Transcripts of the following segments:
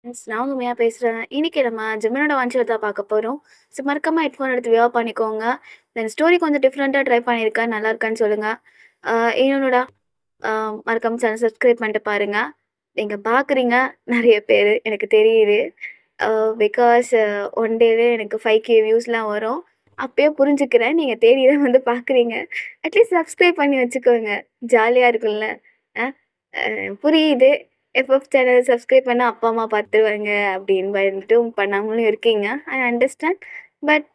நான் உங்க உண்மையா பேசுறேன். இன்னைக்கு நம்ம ஜெமினியோட வஞ்சகத்த பார்க்க போறோம். ஸோ மறக்காம ஹெட்ஃபோன் எடுத்து வியர் பண்ணிக்கோங்க. தென் ஸ்டோரி கொஞ்சம் டிஃப்ரெண்ட்டா ட்ரை பண்ணியிருக்கேன். நல்லா இருக்கான்னு சொல்லுங்க. அ இன்னொன்னுடா அ மறக்காம சேனல் சப்ஸ்கிரைப் பண்ணிட்டு பாருங்க. நீங்க பார்க்குறீங்க நெறைய பேரு எனக்கு தெரியுது. அ பிகாஸ் ஒன் டேவே எனக்கு 5K வியூஸ்லாம் வரும். அப்பயே புரிஞ்சுக்கிறேன். நீங்க தேடி தான் வந்து பார்க்குறீங்க. அட்லீஸ்ட் சப்ஸ்கிரைப் பண்ணி வச்சுக்கோங்க. ஜாலியா இருக்கும்ல. அ அ புரியுது. எஃப்எஃப் சேனல் சப்ஸ்கிரைப் பண்ணா அப்பா, அம்மா பார்த்துருவாங்க அப்படின்னு பயந்துட்டும் பண்ணாமலும் இருக்கீங்க. I understand. பட்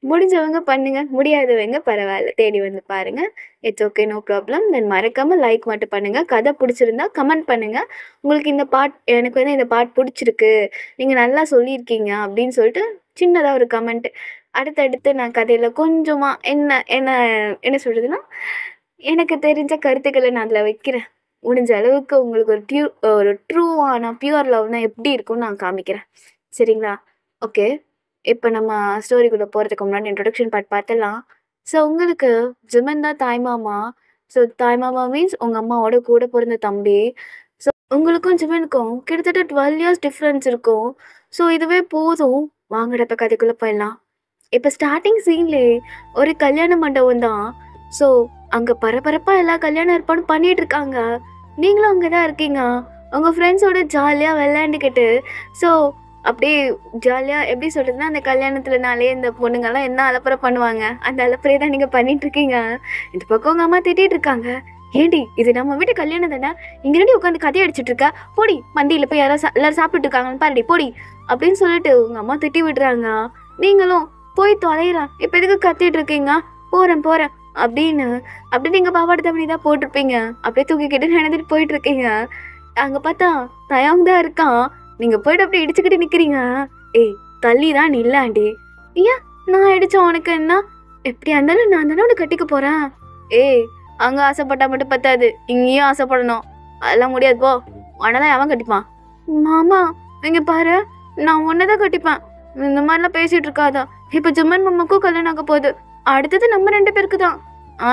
முடிஞ்சவங்க பண்ணுங்க. முடியாதவங்க பரவால்ல. தேடி வந்து பாருங்க. It's okay. No problem. Then மறக்காம லைக் மட்டும் பண்ணுங்க. கதை புடிச்சிருந்தா கமெண்ட் பண்ணுங்க. உங்களுக்கு இந்த பார்ட் எனக்கு வந்து இந்த பார்ட் புடிச்சிருக்கு. நீங்க நல்லா சொல்லியிருக்கீங்க அப்படின்னு சொல்லிட்டு சின்னதா ஒரு கமெண்ட். அடுத்தடுத்து நான் கதையில கொஞ்சமா என்ன என்ன என்ன சொல்றதுன்னா, எனக்கு தெரிஞ்ச கருத்துக்கள நான் அதில வைக்கிறேன். முடிஞ்ச அளவுக்கு உங்களுக்கு ஒரு ட்ரூவான பியூர் லவ்னா எப்படி இருக்கும்னு நான் காமிக்கிறேன். சரிங்களா? ஓகே. இப்ப நம்ம ஸ்டோரிக்குள்ள போறதுக்கு முன்னாடி இன்ட்ரோடக்ஷன் பார்ட் பார்த்துடலாம். ஸோ உங்களுக்கு ஜிமன் தான் தாய்மாமா. ஸோ தாய்மாமா மீன்ஸ் உங்க அம்மாவோட கூட பொறந்த தம்பி. ஸோ உங்களுக்கும் ஜிமனுக்கும் கிட்டத்தட்ட 12 இயர்ஸ் டிஃப்ரென்ஸ் இருக்கும். ஸோ இதுவே போதும். வாங்கடா இப்ப கதைக்குள்ள போயிடலாம். இப்ப ஸ்டார்ட்டிங் சீன்லயே ஒரு கல்யாண மண்டபம் தான். ஸோ அங்க பரபரப்பா எல்லா கல்யாண ஏற்பாடும் பண்ணிட்டு இருக்காங்க. நீங்களும் அங்க தான் இருக்கீங்க. உங்க ஃப்ரெண்ட்ஸோட ஜாலியா விளையாண்டுக்கிட்டு ஸோ அப்படியே ஜாலியா எப்படி சொல்றதுன்னா, அந்த கல்யாணத்துலனாலே இந்த பொண்ணுங்கலாம் என்ன அலப்பறை பண்ணுவாங்க. அந்த அலப்பறைய தான் நீங்க பண்ணிட்டு இருக்கீங்க. இந்த பக்கம் உங்க அம்மா திட்டிட்டு இருக்காங்க. "ஏன்டி இது நம்ம வீட்டு கல்யாணம் தானே? இங்க என்னடி உட்காந்து கதை அடிச்சிட்டு இருக்க? போடி மந்தியில போய் யாராவது எல்லாரும் சாப்பிட்டுட்டு இருக்காங்கன்னு பாருடி போடி" அப்படின்னு சொல்லிட்டு உங்க அம்மா திட்டி விடுறாங்க. நீங்களும் "போய் தொலைறேன். இப்ப எதுக்கு கத்திட்டு இருக்கீங்க? போறேன் போறேன்" அப்படின்னு அப்படியே நீங்க பாவாடை தாவணி தான் போட்டிருப்பீங்க. அப்படியே தூக்கிக்கிட்டு நடந்துட்டு போயிட்டு இருக்கீங்க. அங்க பார்த்தா தயங் தான் இருக்கான். நீங்க போயிட்டு அப்படியே இடிச்சுக்கிட்டு நிக்கிறீங்க. "ஏய் தள்ளி தான் நில்லாண்டி." "ஏன் நான் இடிச்சா உனக்கு என்ன? எப்படியா இருந்தாலும் நான் தானே உன்னை கட்டிக்க போறேன்." "ஏய் அங்க ஆசைப்பட்டா மட்டும் பத்தாது. இங்கேயும் ஆசைப்படணும். அதெல்லாம் முடியாது போ. உன்னதான் எவன் கட்டிப்பான்?" "மாமா இங்க பாரு, நான் உன்னதான் கட்டிப்பேன். இந்த மாதிரிலாம் பேசிட்டு இருக்காதா. இப்ப ஜும்மன் மாமாக்கும் கல்யாணம் ஆக போகுது. அடுத்தது நம்ம 2 பேருக்கு தான். ஆ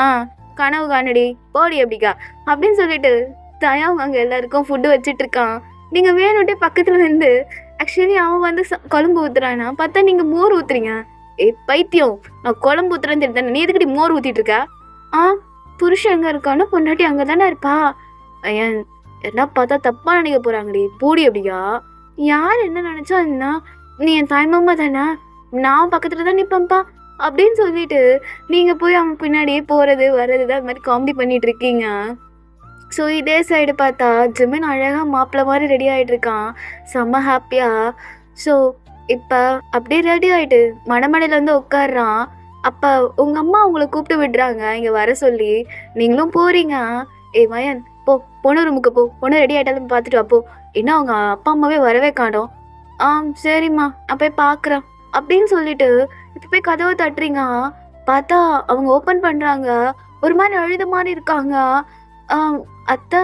கனவு காணுடி. போடி எப்படிக்கா" அப்படின்னு சொல்லிட்டு தயாவும் அங்க எல்லாருக்கும் ஃபுட்டு வச்சிட்டு இருக்கான். நீங்க வேணுட்டே பக்கத்துல வந்து ஆக்சுவலி அவன் வந்து குழம்பு ஊத்துறானா பார்த்தா நீங்க மோர் ஊத்துறீங்க. "ஏய் பைத்தியம், நான் குழம்பு ஊத்துறேன்னு தெரியுதானே, நீ எதுக்குடி மோர் ஊத்திட்டு இருக்க?" "ஆ புருஷன் எங்க இருக்கானோ பொண்டாட்டி அங்கே தானே இருப்பா." "ஏன் என்ன பார்த்தா தப்பா நினைக்க போறாங்கடி. போடி அப்படியா." "யார் என்ன நினைச்சா என்ன? நீ என் தாய்மாமா தானே. நான் பக்கத்துல தான் நிப்பேன்ப்பா" அப்படின்னு சொல்லிட்டு நீங்க போய் அவன் பின்னாடியே போறது வர்றது தான் இந்த மாதிரி காமெடி பண்ணிட்டு இருக்கீங்க. ஸோ இதே சைடு பார்த்தா ஜிமின் அழகாக மாப்பிள்ளை மாதிரி ரெடி ஆகிட்டு இருக்கான். செம்ம ஹாப்பியாக. ஸோ இப்போ அப்படியே ரெடி ஆகிட்டு மணமடையில் வந்து உட்காடுறான். அப்போ உங்கள் அம்மா உங்களை கூப்பிட்டு விடுறாங்க இங்கே வர சொல்லி. நீங்களும் போகிறீங்க. "ஏய் மயன் போ, பொண்ணு ரூமுக்கு போ. பொண்ணு ரெடி ஆகிட்டாலும் பார்த்துட்டு வா போ." "என்ன அவங்க அப்பா அம்மாவே வரவே காணோம்." "ஆ சரிம்மா நான் போய் பார்க்குறேன்" அப்படின்னு சொல்லிட்டு இப்போ போய் கதவை தட்டுறீங்க. பார்த்தா அவங்க ஓப்பன் பண்ணுறாங்க. ஒரு மாதிரி அழுத மாதிரி இருக்காங்க. ஆ அத்தை,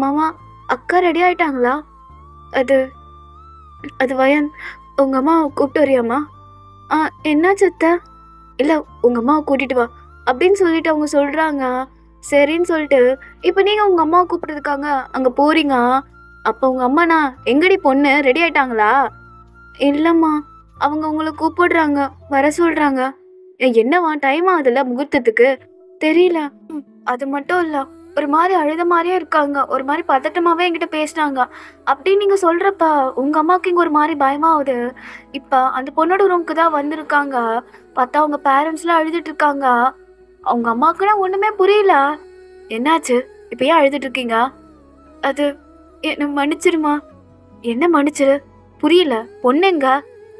மாமா, அக்கா ரெடி ஆயிட்டாங்களா? அது அது வயன். உங்க அம்மாவை கூப்பிட்டு வரியாம்மா? ஆ என்னாச்சு அத்தை? இல்லை உங்க அம்மாவை கூட்டிட்டு வா அப்படின்னு சொல்லிட்டு அவங்க சொல்றாங்க. சரின்னு சொல்லிட்டு இப்போ நீங்க உங்க அம்மாவை கூப்பிடுறதுக்காக அங்க போறீங்க. அப்போ உங்க அம்மாண்ணா எங்கடி பொண்ணு ரெடி ஆயிட்டாங்களா? இல்லைம்மா அவங்க உங்களை கூப்பிடுறாங்க, வர சொல்றாங்க. என்னவா டைம் ஆகுதுல்ல முகூர்த்தத்துக்கு? தெரியல. அது மட்டும் இல்ல, ஒரு மாதிரி அழுத மாதிரியே இருக்காங்க. ஒரு மாதிரி பதட்டமாவே என்கிட்ட பேசினாங்க. அப்படின்னு நீங்க சொல்றப்ப உங்க அம்மாவுக்கு இங்க ஒரு மாதிரி பயமாகுது. இப்ப அந்த பொண்ணோட ரூமுக்கு தான் வந்திருக்காங்க. பார்த்தா அவங்க பேரண்ட்ஸ்லாம் அழுதுட்டு இருக்காங்க. அவங்க அம்மாவுக்குன்னா ஒண்ணுமே புரியல. என்னாச்சு? இப்ப ஏன் அழுதுட்டு இருக்கீங்க? அது என்ன மன்னிச்சிருமா. என்ன மன்னிச்சிரு? புரியல. பொண்ணு எங்க?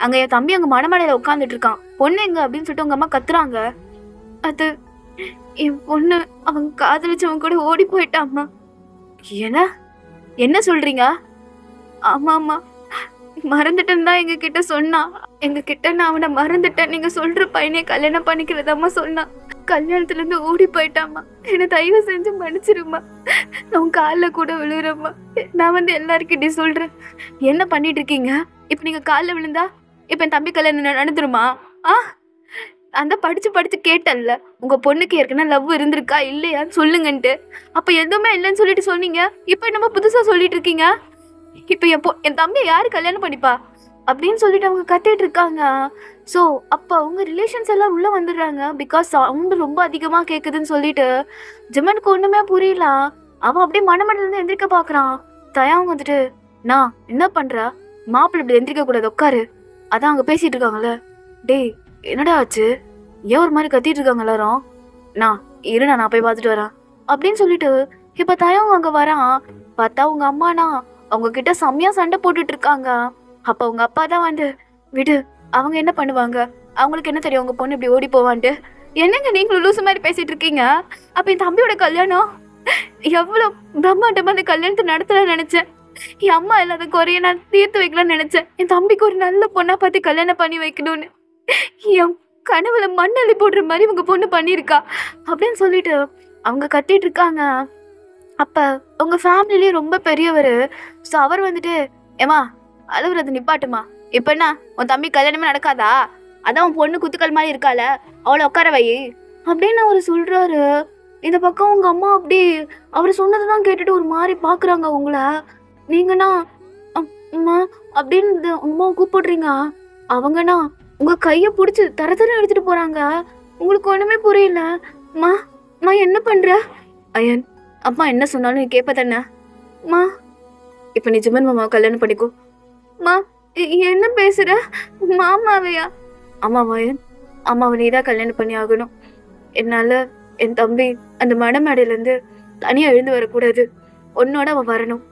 அங்க என் தம்பி அங்க மணமடையில உட்காந்துட்டு இருக்கான். பொண்ணு எங்க அப்படின்னு சொல்லிட்டு உங்க அம்மா கத்துறாங்க. அது என் பொண்ணு அவங்க காதலிச்சவங்க கூட ஓடி போயிட்டாம்மா. என்ன என்ன சொல்றீங்க? ஆமாம்மா மறந்துட்டேன்னு தான் எங்க கிட்ட சொன்னான். எங்க கிட்ட நான் அவனை மறந்துட்டேன், நீங்க சொல்ற பையனே கல்யாணம் பண்ணிக்கிறதாம்மா சொன்னான். கல்யாணத்துல இருந்து ஓடி போயிட்டாம்மா. என்னை தயவு செஞ்சு மன்னிச்சிருமா. நான் காலில் கூட விழுறேம்மா. நான் வந்து எல்லாருக்கிட்டையும் சொல்றேன். என்ன பண்ணிட்டு இருக்கீங்க? இப்ப நீங்க காலில் விழுந்தா இப்ப என் தம்பி கல்யாணம் நடந்துருமா? ஆ அந்த படிச்சு படிச்சு கேட்டல்ல, உங்க பொண்ணுக்கு ஏற்கனவே லவ் இருந்திருக்கா இல்லையான்னு சொல்லுங்கன்ட்டு. அப்ப எதுவுமே இல்லைன்னு சொல்லிட்டு சொன்னீங்க. இப்ப என்னமோ புதுசா சொல்லிட்டு இருக்கீங்க. இப்போ என் தம்பியை யாரு கல்யாணம் பண்ணிப்பா அப்படின்னு சொல்லிட்டு அவங்க கத்திட்டு இருக்காங்க. ஸோ அப்போ அவங்க ரிலேஷன்ஸ் எல்லாம் உள்ளே வந்துடுறாங்க. பிகாஸ் சவுண்டு ரொம்ப அதிகமாக கேட்குதுன்னு சொல்லிட்டு ஜிமனுக்கு ஒன்றுமே புரியல. அவன் அப்படியே மனமண்டலேருந்து எந்திரிக்க பார்க்குறான். தயாங்க வந்துட்டு, நான் என்ன பண்ணுறா, மாப்பிள்ளை இப்படி எந்திரிக்க கூடாது, உட்காரு. அதான் அவங்க பேசிட்டு இருக்காங்கல்ல. டேய் என்னடா ஆச்சு, ஏன் ஒரு மாதிரி கத்திட்டு இருக்காங்க எல்லாரும், நான் இருடா நான் போய் பார்த்துட்டு வரேன் அப்படின்னு சொல்லிட்டு இப்போ தயாங்க அங்கே வரான். பார்த்தா உங்க அம்மானா அவங்க கிட்ட செம்மையா சண்டை போட்டுட்டு இருக்காங்க. அப்ப உங்க அப்பா தான் வந்து, விடு அவங்க என்ன பண்ணுவாங்க, அவங்களுக்கு என்ன தெரியும் உங்க பொண்ணு இப்படி ஓடி போவான்ட்டு. என்னங்க நீங்களும் லூசு மாதிரி பேசிட்டு இருக்கீங்க. அப்ப என் தம்பியோட கல்யாணம் எவ்வளவு பிரம்மாண்டமா அந்த கல்யாணத்தை நடத்தலாம்னு நினைச்சேன். என் அம்மா இல்லாத குறைய நான் தீர்த்து வைக்கலாம்னு நினைச்சேன். என் தம்பிக்கு ஒரு நல்ல பொண்ணா பார்த்து கல்யாணம் பண்ணி வைக்கணும்னு என் கனவுல மண்ணள்ளி போடுற மாதிரி உங்க பொண்ணு பண்ணியிருக்கா அப்படின்னு சொல்லிட்டு அவங்க கத்திட்டு இருக்காங்க. அப்ப உங்க ஃபேமிலிலேயே ரொம்ப பெரியவர். ஸோ அவர் வந்துட்டு, ஏமா அழுவுறது நிப்பாட்டுமா, இப்ப என்ன உன் தம்பி கல்யாணமே நடக்காதா, அதான் உன் பொண்ணு குத்துக்கள் மாதிரி இருக்கால, அவளை உட்கார வை அப்படின்னு அவர் சொல்றாரு. இந்த பக்கம் உங்க அம்மா அப்படி அவர் சொன்னதுதான் கேட்டுட்டு ஒரு மாதிரி பாக்குறாங்க உங்கள. நீங்கன்னா அம்மா அப்படின்னு அம்மா கூப்பிடுறீங்க, அவங்கன்னா உங்க கைய பிடிச்சி தர எடுத்துட்டு போறாங்க. உங்களுக்கு ஒண்ணுமே புரியல. மா மா என்ன பண்ற அயன், அம்மா என்ன சொன்னாலும் நீ கேப்ப தானே மா, இப்ப நீ ஜிமன் மாமாவை கல்யாணம் பண்ணிக்கோ. மா என்ன பேசுற, மாமாவையா? அம்மாவா அயன், அம்மாவை நீதான் கல்யாணம் பண்ணி ஆகணும். என்னால என் தம்பி அந்த மணமேடையிலேருந்து தனியா எழுந்து வரக்கூடாது, உன்னோட அவன் வரணும்.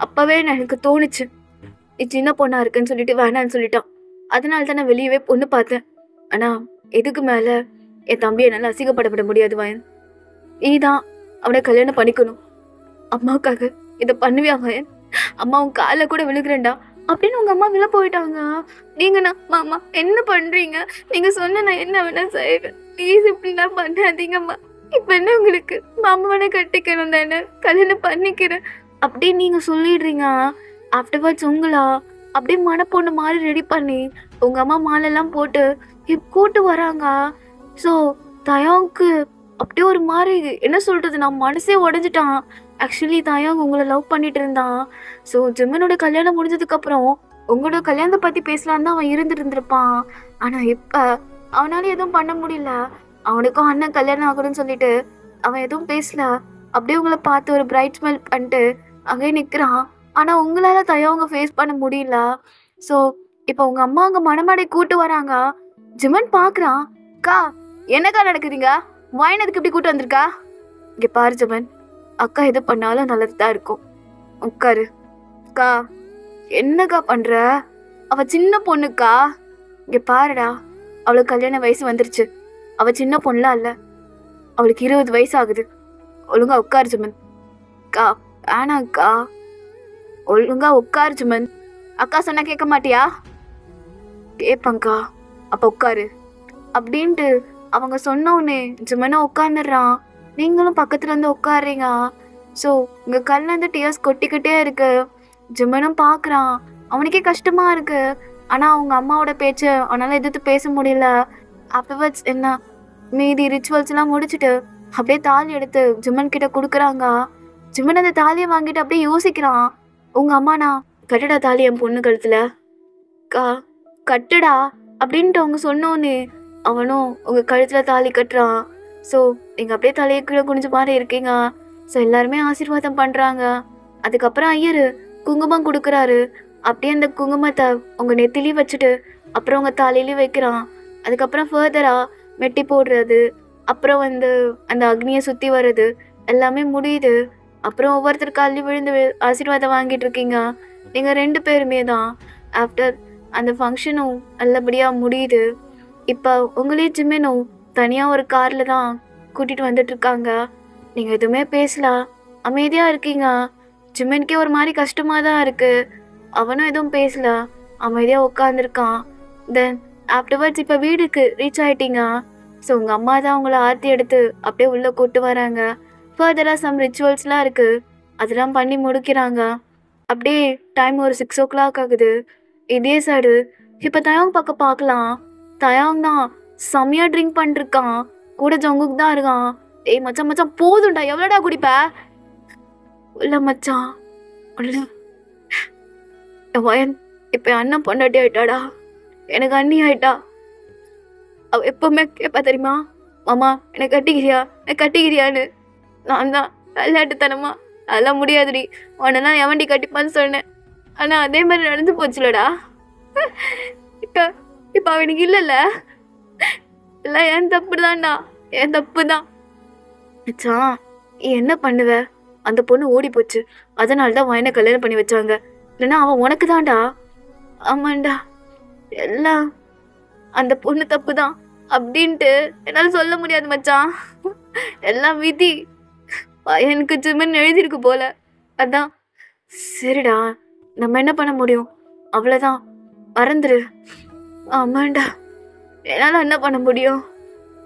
அப்பவே எனக்கு தோணுச்சு, நீ சின்ன பொண்ணா இருக்குன்னு சொல்லிட்டு வேணான்னு சொல்லிட்டான். அதனால தான் நான் வெளியவே பொண்ணு பார்த்தேன். ஆனா இதுக்கு மேல என் தம்பியை என்னால அசிங்கப்படப்பட முடியாது வயன். நீதான் அவனை கல்யாணம் பண்ணிக்கணும். அம்மாவுக்காக இதை பண்ணுவியா வயன்? அம்மா உன் காலை கூட விழுகிறேன்டா அப்படின்னு உங்க அம்மா விழ போயிட்டாங்க. நீங்கண்ணா மாமா என்ன பண்றீங்க, நீங்க சொன்ன நான் என்ன வேணா செய்வேன், ப்ளீஸ் இப்படிலாம் பண்ணாதீங்கம்மா. இப்ப என்ன உங்களுக்கு மாமாவனை கட்டிக்கணும் தானே, கல்யாணம் பண்ணிக்கிறேன் அப்படின்னு நீங்க சொல்லிடுறீங்க. ஆஃப்டர்வர்ட்ஸ் உங்களா அப்படியே மனப்பொண்ணு மாதிரி ரெடி பண்ணி உங்க அம்மா மாலெல்லாம் போட்டு கூட்டு வராங்க. ஸோ தயாவுக்கு அப்படியே ஒரு மாதிரி என்ன சொல்றது, நான் மனசே உடஞ்சிட்டான். ஆக்சுவலி தயாங் உங்களை லவ் பண்ணிட்டு இருந்தான். ஸோ ஜிம்மனோட கல்யாணம் முடிஞ்சதுக்கு அப்புறம் உங்களோட கல்யாணத்தை பத்தி பேசலான்னு தான் அவன் இருந்துட்டு இருந்திருப்பான். ஆனா இப்ப அவனால எதுவும் பண்ண முடியல. அவனுக்கும் அண்ணன் கல்யாணம் ஆகணும்னு சொல்லிட்டு அவன் எதுவும் பேசல. அப்படியே உங்களை பார்த்து ஒரு பிரைட் ஸ்மெல் பண்ணிட்டு அங்கே நிற்கிறான். ஆனா உங்களால தயவங்க ஃபேஸ் பண்ண முடியல. ஸோ இப்போ உங்க அம்மா அங்கே மணமாடை கூட்டு வராங்க. ஜிமன் பார்க்குறான். அக்கா என்னக்கா நடக்குதுங்க, வாயினதுக்கு இப்படி கூட்டு வந்திருக்கா? இங்கே பாரு ஜிமன், அக்கா எது பண்ணாலும் நல்லது தான் இருக்கும், உட்காரு. அக்கா என்னக்கா பண்ற, அவ சின்ன பொண்ணுக்கா. இங்க பாருடா, அவளுக்கு கல்யாண வயசு வந்துருச்சு, அவ சின்ன பொண்ணுலாம் இல்ல, அவளுக்கு 20 வயசு ஆகுது. ஒழுங்கா உட்காரு ஜிமன். அக்கா வேணாக்கா, ஒழுங்கா உட்காரு ஜிமன். அக்கா சொன்னா கேட்க மாட்டியா? கேட்பங்கா, அப்ப உட்காரு அப்படின்ட்டு அவங்க சொன்னோன்னே ஜிமனா உட்காந்துடுறான். நீங்களும் பக்கத்துல இருந்து உட்காடுறீங்க. ஸோ உங்க கல்ல இருந்து டியர்ஸ் கொட்டிக்கிட்டே இருக்கு. ஜிமனும் பார்க்குறான், அவனுக்கே கஷ்டமா இருக்கு. ஆனா அவங்க அம்மாவோட பேச்சு அவனால எதிர்த்து பேச முடியல. ஆஃப்டர்வர்ட்ஸ் என்ன மீதி ரிச்சுவல்ஸ் எல்லாம் முடிச்சுட்டு அப்படியே தாலி எடுத்து ஜிமன் கிட்ட கொடுக்குறாங்க. ஜிமன் அந்த தாலியை வாங்கிட்டு அப்படியே யோசிக்கிறான். உங்க அம்மாண்ணா கட்டுடா தாலி என் பொண்ணு கழுத்துல, கட்டுடா அப்படின்ட்டு அவங்க சொன்னோன்னே அவனும் உங்க கழுத்துல தாலி கட்டுறான். ஸோ நீங்க அப்படியே தலையை கீழே குனிஞ்ச மாதிரி இருக்கீங்க. ஸோ எல்லாருமே ஆசீர்வாதம் பண்றாங்க. அதுக்கப்புறம் ஐயரு குங்குமம் கொடுக்குறாரு. அப்படியே அந்த குங்குமத்தை உங்க நெத்திலையும் வச்சுட்டு அப்புறம் உங்க தலையிலையும் வைக்கிறான். அதுக்கப்புறம் ஃபர்தரா மெட்டி போடுறது, அப்புறம் அந்த அக்னியை சுத்தி வர்றது எல்லாமே முடியுது. அப்புறம் ஒவ்வொருத்தர் காலையும் விழுந்து ஆசீர்வாதம் வாங்கிட்டு இருக்கீங்க நீங்க 2 பேருமே தான். ஆஃப்டர் அந்த ஃபங்க்ஷனும் நல்லபடியா முடியுது. இப்போ உங்களே ஜிம்மினும் தனியா ஒரு கார்ல தான் கூட்டிட்டு வந்துட்டு இருக்காங்க. நீங்க எதுவுமே பேசலாம், அமைதியா இருக்கீங்க. ஜிம்மனுக்கே ஒரு மாதிரி கஷ்டமா தான் இருக்கு. அவனும் எதுவும் பேசல, அமைதியா உட்காந்துருக்கான். தென் ஆஃப்டர்வர்ட்ஸ் இப்போ வீடுக்கு ரீச் ஆயிட்டீங்க. ஸோ உங்க அம்மா தான் உங்களை ஆர்த்தி எடுத்து அப்படியே உள்ள கூட்டு வராங்க. ஃபர்தரா சம் ரிச்சுவல்ஸ்லாம் இருக்கு, அதெல்லாம் பண்ணி முடிக்கிறாங்க. அப்படியே டைம் ஒரு 6 o'clock ஆகுது. இதே சைடு இப்போ தயாங் பக்கம் பார்க்கலாம். தயாங் தான் செம்மையா ட்ரிங்க் பண்ணிருக்கான், கூட ஜங்குக்கு தான் இருக்கான். ஏய் மச்சான் மச்சான் போதும்டா, எவ்வளோடா குடிப்ப? இல்லை மச்சான், இல்லை என் வயன் இப்போ என் அண்ணன் பொண்டாட்டி ஆயிட்டாடா. எனக்கு அண்ணி ஆயிட்டா. அவள் எப்பவுமே கேட்பா தெரியுமா, மாமா என்னை கட்டிக்கிறியா, என்னை கட்டிக்கிறியான்னு. நான் தான் விளையாட்டுத்தனமா அதெல்லாம் முடியாதுடி, உன்னெல்லாம் எவன்டி கட்டிப்பான்னு சொன்னேன். ஆனால் அதே மாதிரி நடந்து போச்சுலடா. இப்போ இப்போ அவனுக்கு இல்லைல்ல. எல்லாம் என் தப்பு தான்டா, என் தப்பு தான். மச்சான் நீ என்ன பண்ணுவ? அந்த பொண்ணு ஓடி போச்சு, அதனால தான் வயனை கல்யாணம் பண்ணி வச்சாங்க. இல்லைன்னா அவன் உனக்கு தான்டா. ஆமாண்டா, எல்லாம் அந்த பொண்ணு தப்பு தான் அப்படின்ட்டு என்னால் சொல்ல முடியாது மச்சான். எல்லாம் விதி. எனக்கு ஜிம்மன் எழுதியிருக்கு போல. அதான். சரிடா, நம்ம என்ன பண்ண முடியும்? அவ்வளோதான், மறந்துரு. ஆமாண்டா, என்னால் என்ன பண்ண முடியும்?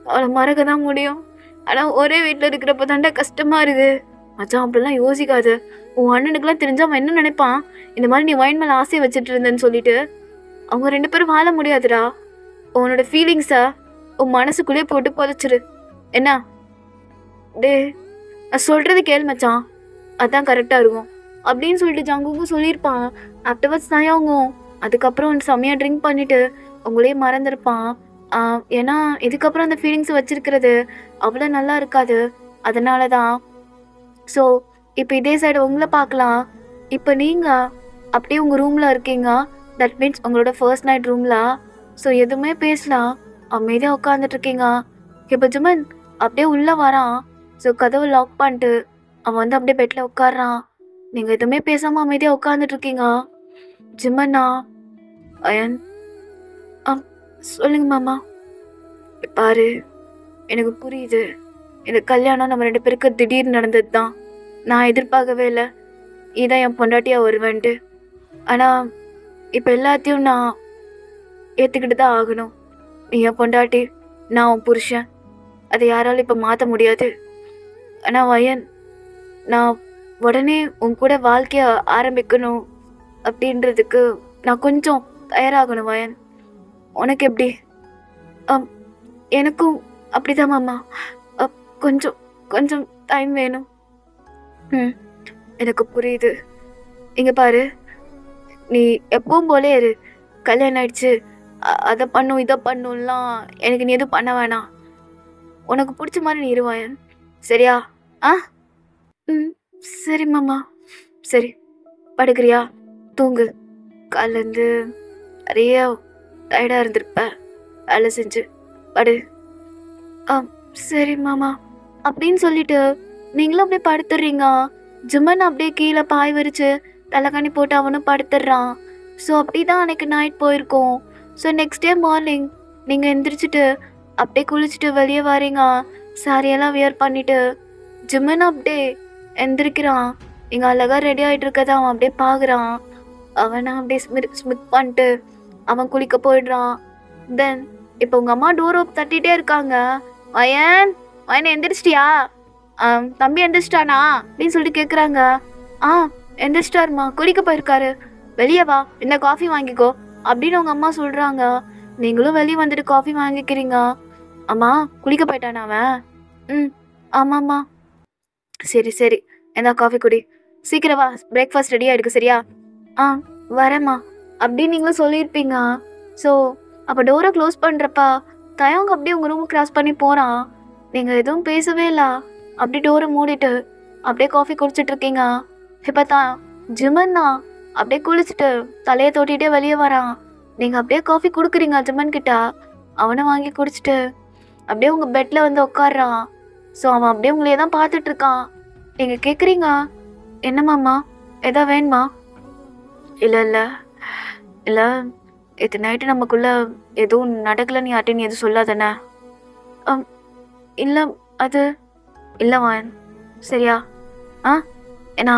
அவளை மறக்க தான் முடியும். ஆனால் ஒரே வீட்டில் இருக்கிறப்ப தாண்டா கஷ்டமாக இருக்கு. மச்சான் அப்படிலாம் யோசிக்காது. உன் அண்ணனுக்குலாம் தெரிஞ்சா அவன் என்ன நினைப்பான்? இந்த மாதிரி நீ வைன் மேலே ஆசையை வச்சுட்டு இருந்தேன்னு சொல்லிட்டு. அவங்க 2 பேரும் வாழ முடியாதுடா. உன்னோட ஃபீலிங்ஸை உன் மனசுக்குள்ளேயே போட்டு புதைச்சிரு. என்ன டே, நான் சொல்கிறது கேள் மச்சான், அதான் கரெக்டாக இருக்கும் அப்படின்னு சொல்லிட்டு ஜங்குக்கும் சொல்லியிருப்பான். ஆஃப்டர்வர்ட்ஸ் தான் அவங்க அதுக்கப்புறம் செம்மையாக ட்ரிங்க் பண்ணிவிட்டு உங்களையே மறந்துருப்பான். ஏன்னா இதுக்கப்புறம் அந்த ஃபீலிங்ஸை வச்சுருக்கிறது அவ்வளோ நல்லா இருக்காது. அதனால தான். ஸோ இப்போ இதே சைடு உங்களை பார்க்கலாம். இப்போ நீங்கள் அப்படியே உங்கள் ரூமில் இருக்கீங்க. தட் மீன்ஸ் உங்களோட ஃபர்ஸ்ட் நைட் ரூமில். ஸோ எதுவுமே பேசலாம், அமைதியாக உட்காந்துட்ருக்கீங்க. இப்போ ஜிமன் அப்படியே உள்ளே வரான். ஸோ கதவை லாக் பண்ணிட்டு அவன் வந்து அப்படியே பெட்டில் உட்காடுறான். நீங்கள் எதுவுமே பேசாமல் அமைதியாக உட்காந்துட்ருக்கீங்க. ஜிமன்னா அயன் சொல்லுங்க மாமா. பாரு, எனக்கு புரியுது, இந்த கல்யாணம் நம்ம 2 பேருக்கு திடீர்னு நடந்தது தான். நான் எதிர்பார்க்கவே இல்லை இதான் என் பொண்டாட்டியாக வருவேன்ட்டு. ஆனால் இப்போ எல்லாத்தையும் நான் ஏற்றுக்கிட்டு தான் ஆகணும். நீ என் பொண்டாட்டி, நான் உன் புருஷன். அதை யாராலும் இப்போ மாற்ற முடியாது. ஆனால் வயன், நான் உடனே உன் கூட வாழ்க்கையை ஆரம்பிக்கணும் அப்படின்றதுக்கு நான் கொஞ்சம் தயாராகணும் வயன். உனக்கு எப்படி? எனக்கும் அப்படிதான் மாமா. கொஞ்சம் கொஞ்சம் டைம் வேணும். எனக்கு புரியுது. இங்கே பாரு, நீ எப்பவும் போலே இரு. கல்யாணம் ஆயிடுச்சு, அதை பண்ணும் இதை பண்ணும்லாம் எனக்கு நீ எதுவும் பண்ண வேணாம். உனக்கு பிடிச்ச மாதிரி நீ இருவாயன், சரியா? சரி மாமா. சரி, படுக்கிறியா? தூங்கு. காலேருந்து நிறைய டயர்டாக இருந்திருப்பேன் வேலை செஞ்சு. படு. சரி மாமா அப்படின்னு சொல்லிட்டு நீங்களும் அப்படியே படுத்துடுறீங்க. ஜிம்மன் அப்படியே கீழே பாய் விரிச்சு தலைக்காணி போட்டு அவனும் படுத்துடுறான். ஸோ அப்படி தான் அன்றைக்கி நைட் போயிருக்கோம். ஸோ நெக்ஸ்ட் டே மார்னிங் நீங்கள் எந்திரிச்சிட்டு அப்படியே குளிச்சுட்டு வெளியே வரீங்க. சாரியெல்லாம் வியர் பண்ணிவிட்டு ஜிம்மன் அப்படியே எந்திரிக்கிறான். இங்கே அழகாக ரெடி ஆகிட்டு இருக்கதை அவன் அப்படியே பார்க்குறான். அவனை அப்படியே ஸ்மித் பண்ணிட்டு அவன் குளிக்க போயிடுறான். தென் இப்போ உங்கள் அம்மா டோர் ஓப் தட்டிகிட்டே இருக்காங்க. வயன், வயன் எந்திரிச்சிட்டியா? தம்பி எந்திரிச்சிட்டானா அப்படின்னு சொல்லிட்டு கேட்குறாங்க. எந்திரிச்சிட்டாருமா, குளிக்க போயிருக்காரு. வெளியே வா, என்ன காஃபி வாங்கிக்கோ அப்படின்னு அவங்க அம்மா சொல்கிறாங்க. நீங்களும் வெளியே வந்துட்டு காஃபி வாங்கிக்கிறீங்க. அம்மா குளிக்க போயிட்டானா அவன்? ஆமாம்மா. சரி சரி, என்ன காஃபி குடி. சீக்கிரம் வா, பிரேக்ஃபாஸ்ட் ரெடி ஆகிடுக்கு, சரியா? வரேம்மா அப்படின்னு நீங்களும் சொல்லியிருப்பீங்க. ஸோ அப்போ டோரை க்ளோஸ் பண்ணுறப்பா தயவங்க அப்படியே உங்கள் ரூமுக்கு கிராஸ் பண்ணி போகிறான். நீங்கள் எதுவும் பேசவே இல்லை, அப்படி டோரை மூடிட்டு அப்படியே காஃபி குடிச்சிட்ருக்கீங்க. இப்போ தான் ஜிம்மன் தான் அப்படியே குளிச்சுட்டு தலையை தொட்டிகிட்டே வெளியே வரான். நீங்கள் அப்படியே காஃபி கொடுக்குறீங்க ஜிம்மன் கிட்ட. அவனை வாங்கி குடிச்சிட்டு அப்படியே உங்கள் பெட்டில் வந்து உட்காடுறான். ஸோ அவன் அப்படியே உங்களையே தான் பார்த்துட்ருக்கான். நீங்கள் கேட்குறீங்க, என்னம்மாம்மா எதா வேணுமா? இல்லை இல்லை இல்லை, இது நைட்டு நமக்குள்ளே எதுவும் நடக்கலைன்னு யார்ட்டையும் நீ எதுவும் சொல்லாதானே? இல்லை அது இல்லைம்மா, சரியா? ஏன்னா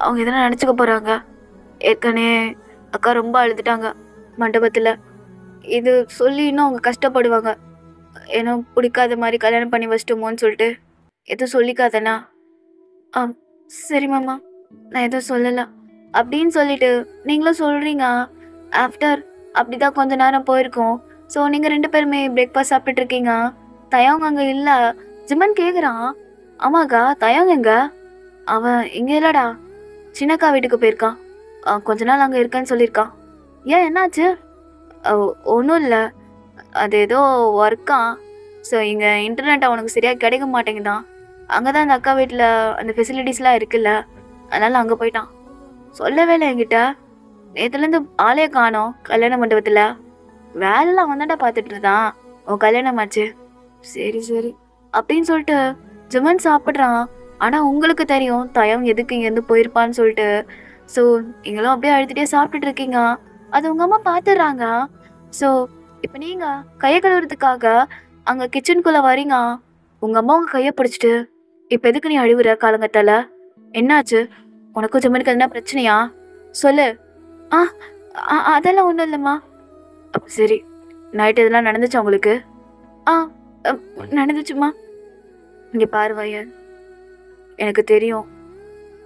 அவங்க எதனா நினச்சிக்க போகிறாங்க. ஏற்கனவே அக்கா ரொம்ப அழுதுட்டாங்க மண்டபத்தில். இது சொல்லி இன்னும் அவங்க கஷ்டப்படுவாங்க. ஏன்னா பிடிக்காத மாதிரி கல்யாணம் பண்ணி வச்சிட்டோமோன்னு சொல்லிட்டு எதுவும் சொல்லிக்காதண்ணா. சரி மாமா, நான் எதுவும் சொல்லலை அப்படின்னு சொல்லிட்டு நீங்களும் சொல்கிறீங்க. ஆஃப்டர் அப்படி தான் கொஞ்ச நேரம் போயிருக்கோம். ஸோ நீங்கள் 2 பேருமே பிரேக்ஃபாஸ்ட் சாப்பிட்டுட்ருக்கீங்க. தயவங்க அங்கே இல்லை. ஜிம்மன் கேட்குறான், ஆமாக்கா தயவங்க எங்க? அவன் இங்கே இல்லைடா, சின்னக்கா வீட்டுக்கு போயிருக்கான். கொஞ்ச நாள் அங்கே இருக்கேன்னு சொல்லியிருக்கான். ஏன் என்னாச்சு? ஒன்றும் இல்லை, அது ஏதோ ஒர்க்கா. ஸோ இங்கே இன்டர்நெட் அவனுக்கு சரியாக கிடைக்க மாட்டேங்குதான். அங்கே தான் அந்த அக்கா வீட்டில் அந்த ஃபெசிலிட்டிஸ்லாம் இருக்குல்ல, அதனால் அங்கே போயிட்டான். சொல்லவே இல்லை என்கிட்ட. நேற்றுலேருந்து ஆளே காணோம் கல்யாண மண்டபத்தில். வேலைலாம் அவன்தான்டா பார்த்துட்டு இருந்தான். உன் கல்யாணம் ஆச்சு. சரி சரி அப்படின்னு சொல்லிட்டு ஜுமன் சாப்பிட்றான். ஆனால் உங்களுக்கு தெரியும் தயம் எதுக்கு இங்கேருந்து போயிருப்பான்னு சொல்லிட்டு. ஸோ நீங்களும் அப்படியே அழுத்திட்டே சாப்பிட்டுட்டு இருக்கீங்க. அது உங்கள் அம்மா பார்த்துடுறாங்க. ஸோ இப்போ நீங்கள் கையை கழுவுறதுக்காக அங்கே கிச்சனுக்குள்ளே வரீங்க. உங்கள் அம்மா உங்கள் கையை பிடிச்சிட்டு, இப்போ எதுக்கு நீ அழுவுற காலங்கத்தால்? என்னாச்சு? உனக்கும் ஜுமனுக்கு எதுனா பிரச்சனையா? சொல்லு. ஆ அதெல்லாம் ஒன்றும் இல்லைம்மா. அப்போ சரி, நைட்டு இதெல்லாம் நடந்துச்சா உங்களுக்கு? ஆ நடந்துச்சுமா. இங்கே பாரு வயன், எனக்கு தெரியும்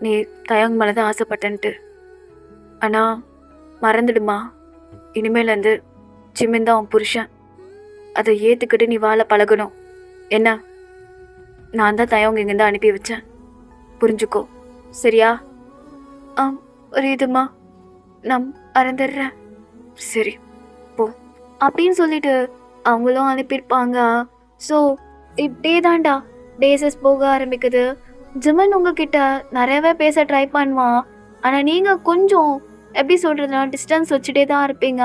நீ தயங் மேலே தான் ஆசைப்பட்டன்ட்டு. ஆனால் மறந்துடுமா, இனிமேலேருந்து ஜிமின் தான் உன் புருஷன். அதை ஏற்றுக்கிட்டு நீ வாழ பழகணும். என்ன, நான் தான் தயவங்க இங்கேருந்து அனுப்பி வச்சேன், புரிஞ்சுக்கோ சரியா? புரியுதுமா, நான் மறந்துடுறேன். சரி போ அப்படின்னு சொல்லிட்டு அவங்களும் அனுப்பியிருப்பாங்க. ஸோ இப்படியே தான்டா டேஸஸ் போக ஆரம்பிக்குது. ஜிமன் உங்ககிட்ட நிறையவே பேச ட்ரை பண்ணுவான். ஆனால் நீங்கள் கொஞ்சம் எப்படி சொல்கிறதுனா டிஸ்டன்ஸ் வச்சுட்டே தான் இருப்பீங்க.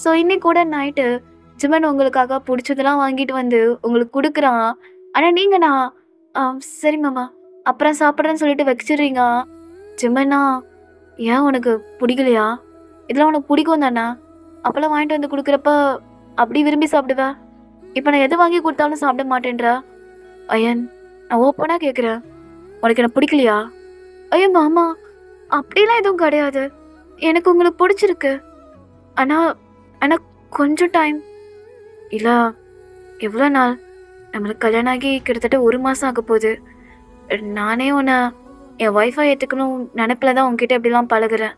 ஸோ இன்னைக்கு கூட நைட்டு ஜிமன் உங்களுக்காக பிடிச்சதெல்லாம் வாங்கிட்டு வந்து உங்களுக்கு கொடுக்குறான். ஆனால் நீங்கள் நான் சரி மாமா அப்புறம் சாப்பிட்றேன்னு சொல்லிட்டு வச்சிடுறீங்க. ஜிமனா, ஏன் உனக்கு பிடிக்கலையா? இதெல்லாம் உனக்கு பிடிக்கும் தானே? அப்போல்லாம் வாங்கிட்டு வந்து கொடுக்குறப்ப அப்படி விரும்பி சாப்பிடுவேன். இப்போ நான் எது வாங்கி கொடுத்தாலும் சாப்பிட மாட்டேன்ற. அயன், நான் ஓப்பனாக கேட்குறேன், உனக்கு என்ன பிடிக்கலையா? ஐயோ மாமா, அப்படிலாம் எதுவும் கிடையாது. எனக்கு உங்களுக்கு பிடிச்சிருக்கு. ஆனால் கொஞ்சம் டைம் இல்லை. எவ்வளோ நாள்? நம்மளுக்கு கல்யாணம் ஆகி கிட்டத்தட்ட 1 மாதம் ஆக போகுது. நானே உன்னை என் ஒய்ஃபை ஏற்றுக்கணும் நினப்பில் தான் உங்ககிட்ட எப்படிலாம் பழகுறேன்.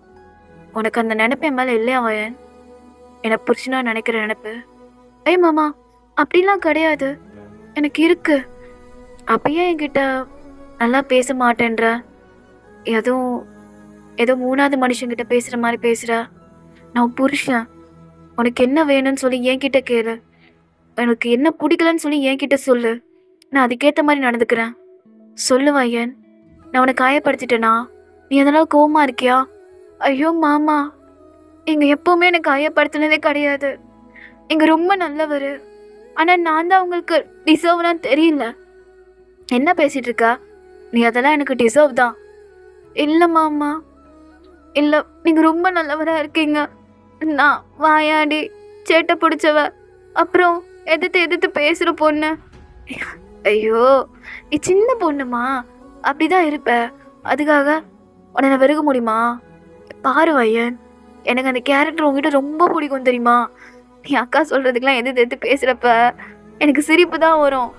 உனக்கு அந்த நினப்பு என் மேலே இல்லையா வயன்? என்னை புரிச்சுனா நினைக்கிற நினப்பு? ஐயோ மாமா, அப்படிலாம் கிடையாது, எனக்கு இருக்கு. அப்பயே என்கிட்ட நல்லா பேச மாட்டேன்ற. ஏதோ 3வது மனுஷங்கிட்ட பேசுகிற மாதிரி பேசுகிற. நான் புருஷன், உனக்கு என்ன வேணும்னு சொல்லி என்கிட்ட கேளு. எனக்கு என்ன பிடிக்கலன்னு சொல்லி என்கிட்ட சொல்லு. நான் அதுக்கேற்ற மாதிரி நடந்துக்கிறேன். சொல்லு வயன், நான் உன்னை காயப்படுத்திட்டேனா? நீ அதனால் கோவமா இருக்கியா? ஐயோ மாமா, நீங்கள் எப்போவுமே எனக்கு காயப்படுத்தினதே கிடையாது. நீங்கள் ரொம்ப நல்லவர். ஆனால் நான் தான் உங்களுக்கு டிசர்வ்லாம் தெரியல. என்ன பேசிகிட்டு இருக்கா நீ? அதெல்லாம் எனக்கு டிசர்வ் தான். இல்லை மாமா, இல்லை, நீங்கள் ரொம்ப நல்லவராக இருக்கீங்க. நான் வாயாடி சேட்டை பிடிச்சவ, அப்புறம் எதிர்த்து பேசுகிற பொண்ணு. ஐயோ, நீ சின்ன பொண்ணுமா, அப்படிதான் இருப்ப. அதுக்காக உன்னை நான் வெறுக்க முடியுமா? பாரு வயன், எனக்கு அந்த கேரக்டர் உங்ககிட்ட ரொம்ப பிடிக்கும் தெரியுமா? நீ அக்கா சொல்கிறதுக்கெலாம் எதிர்த்து பேசுகிறப்ப எனக்கு சிரிப்பு தான் வரும்.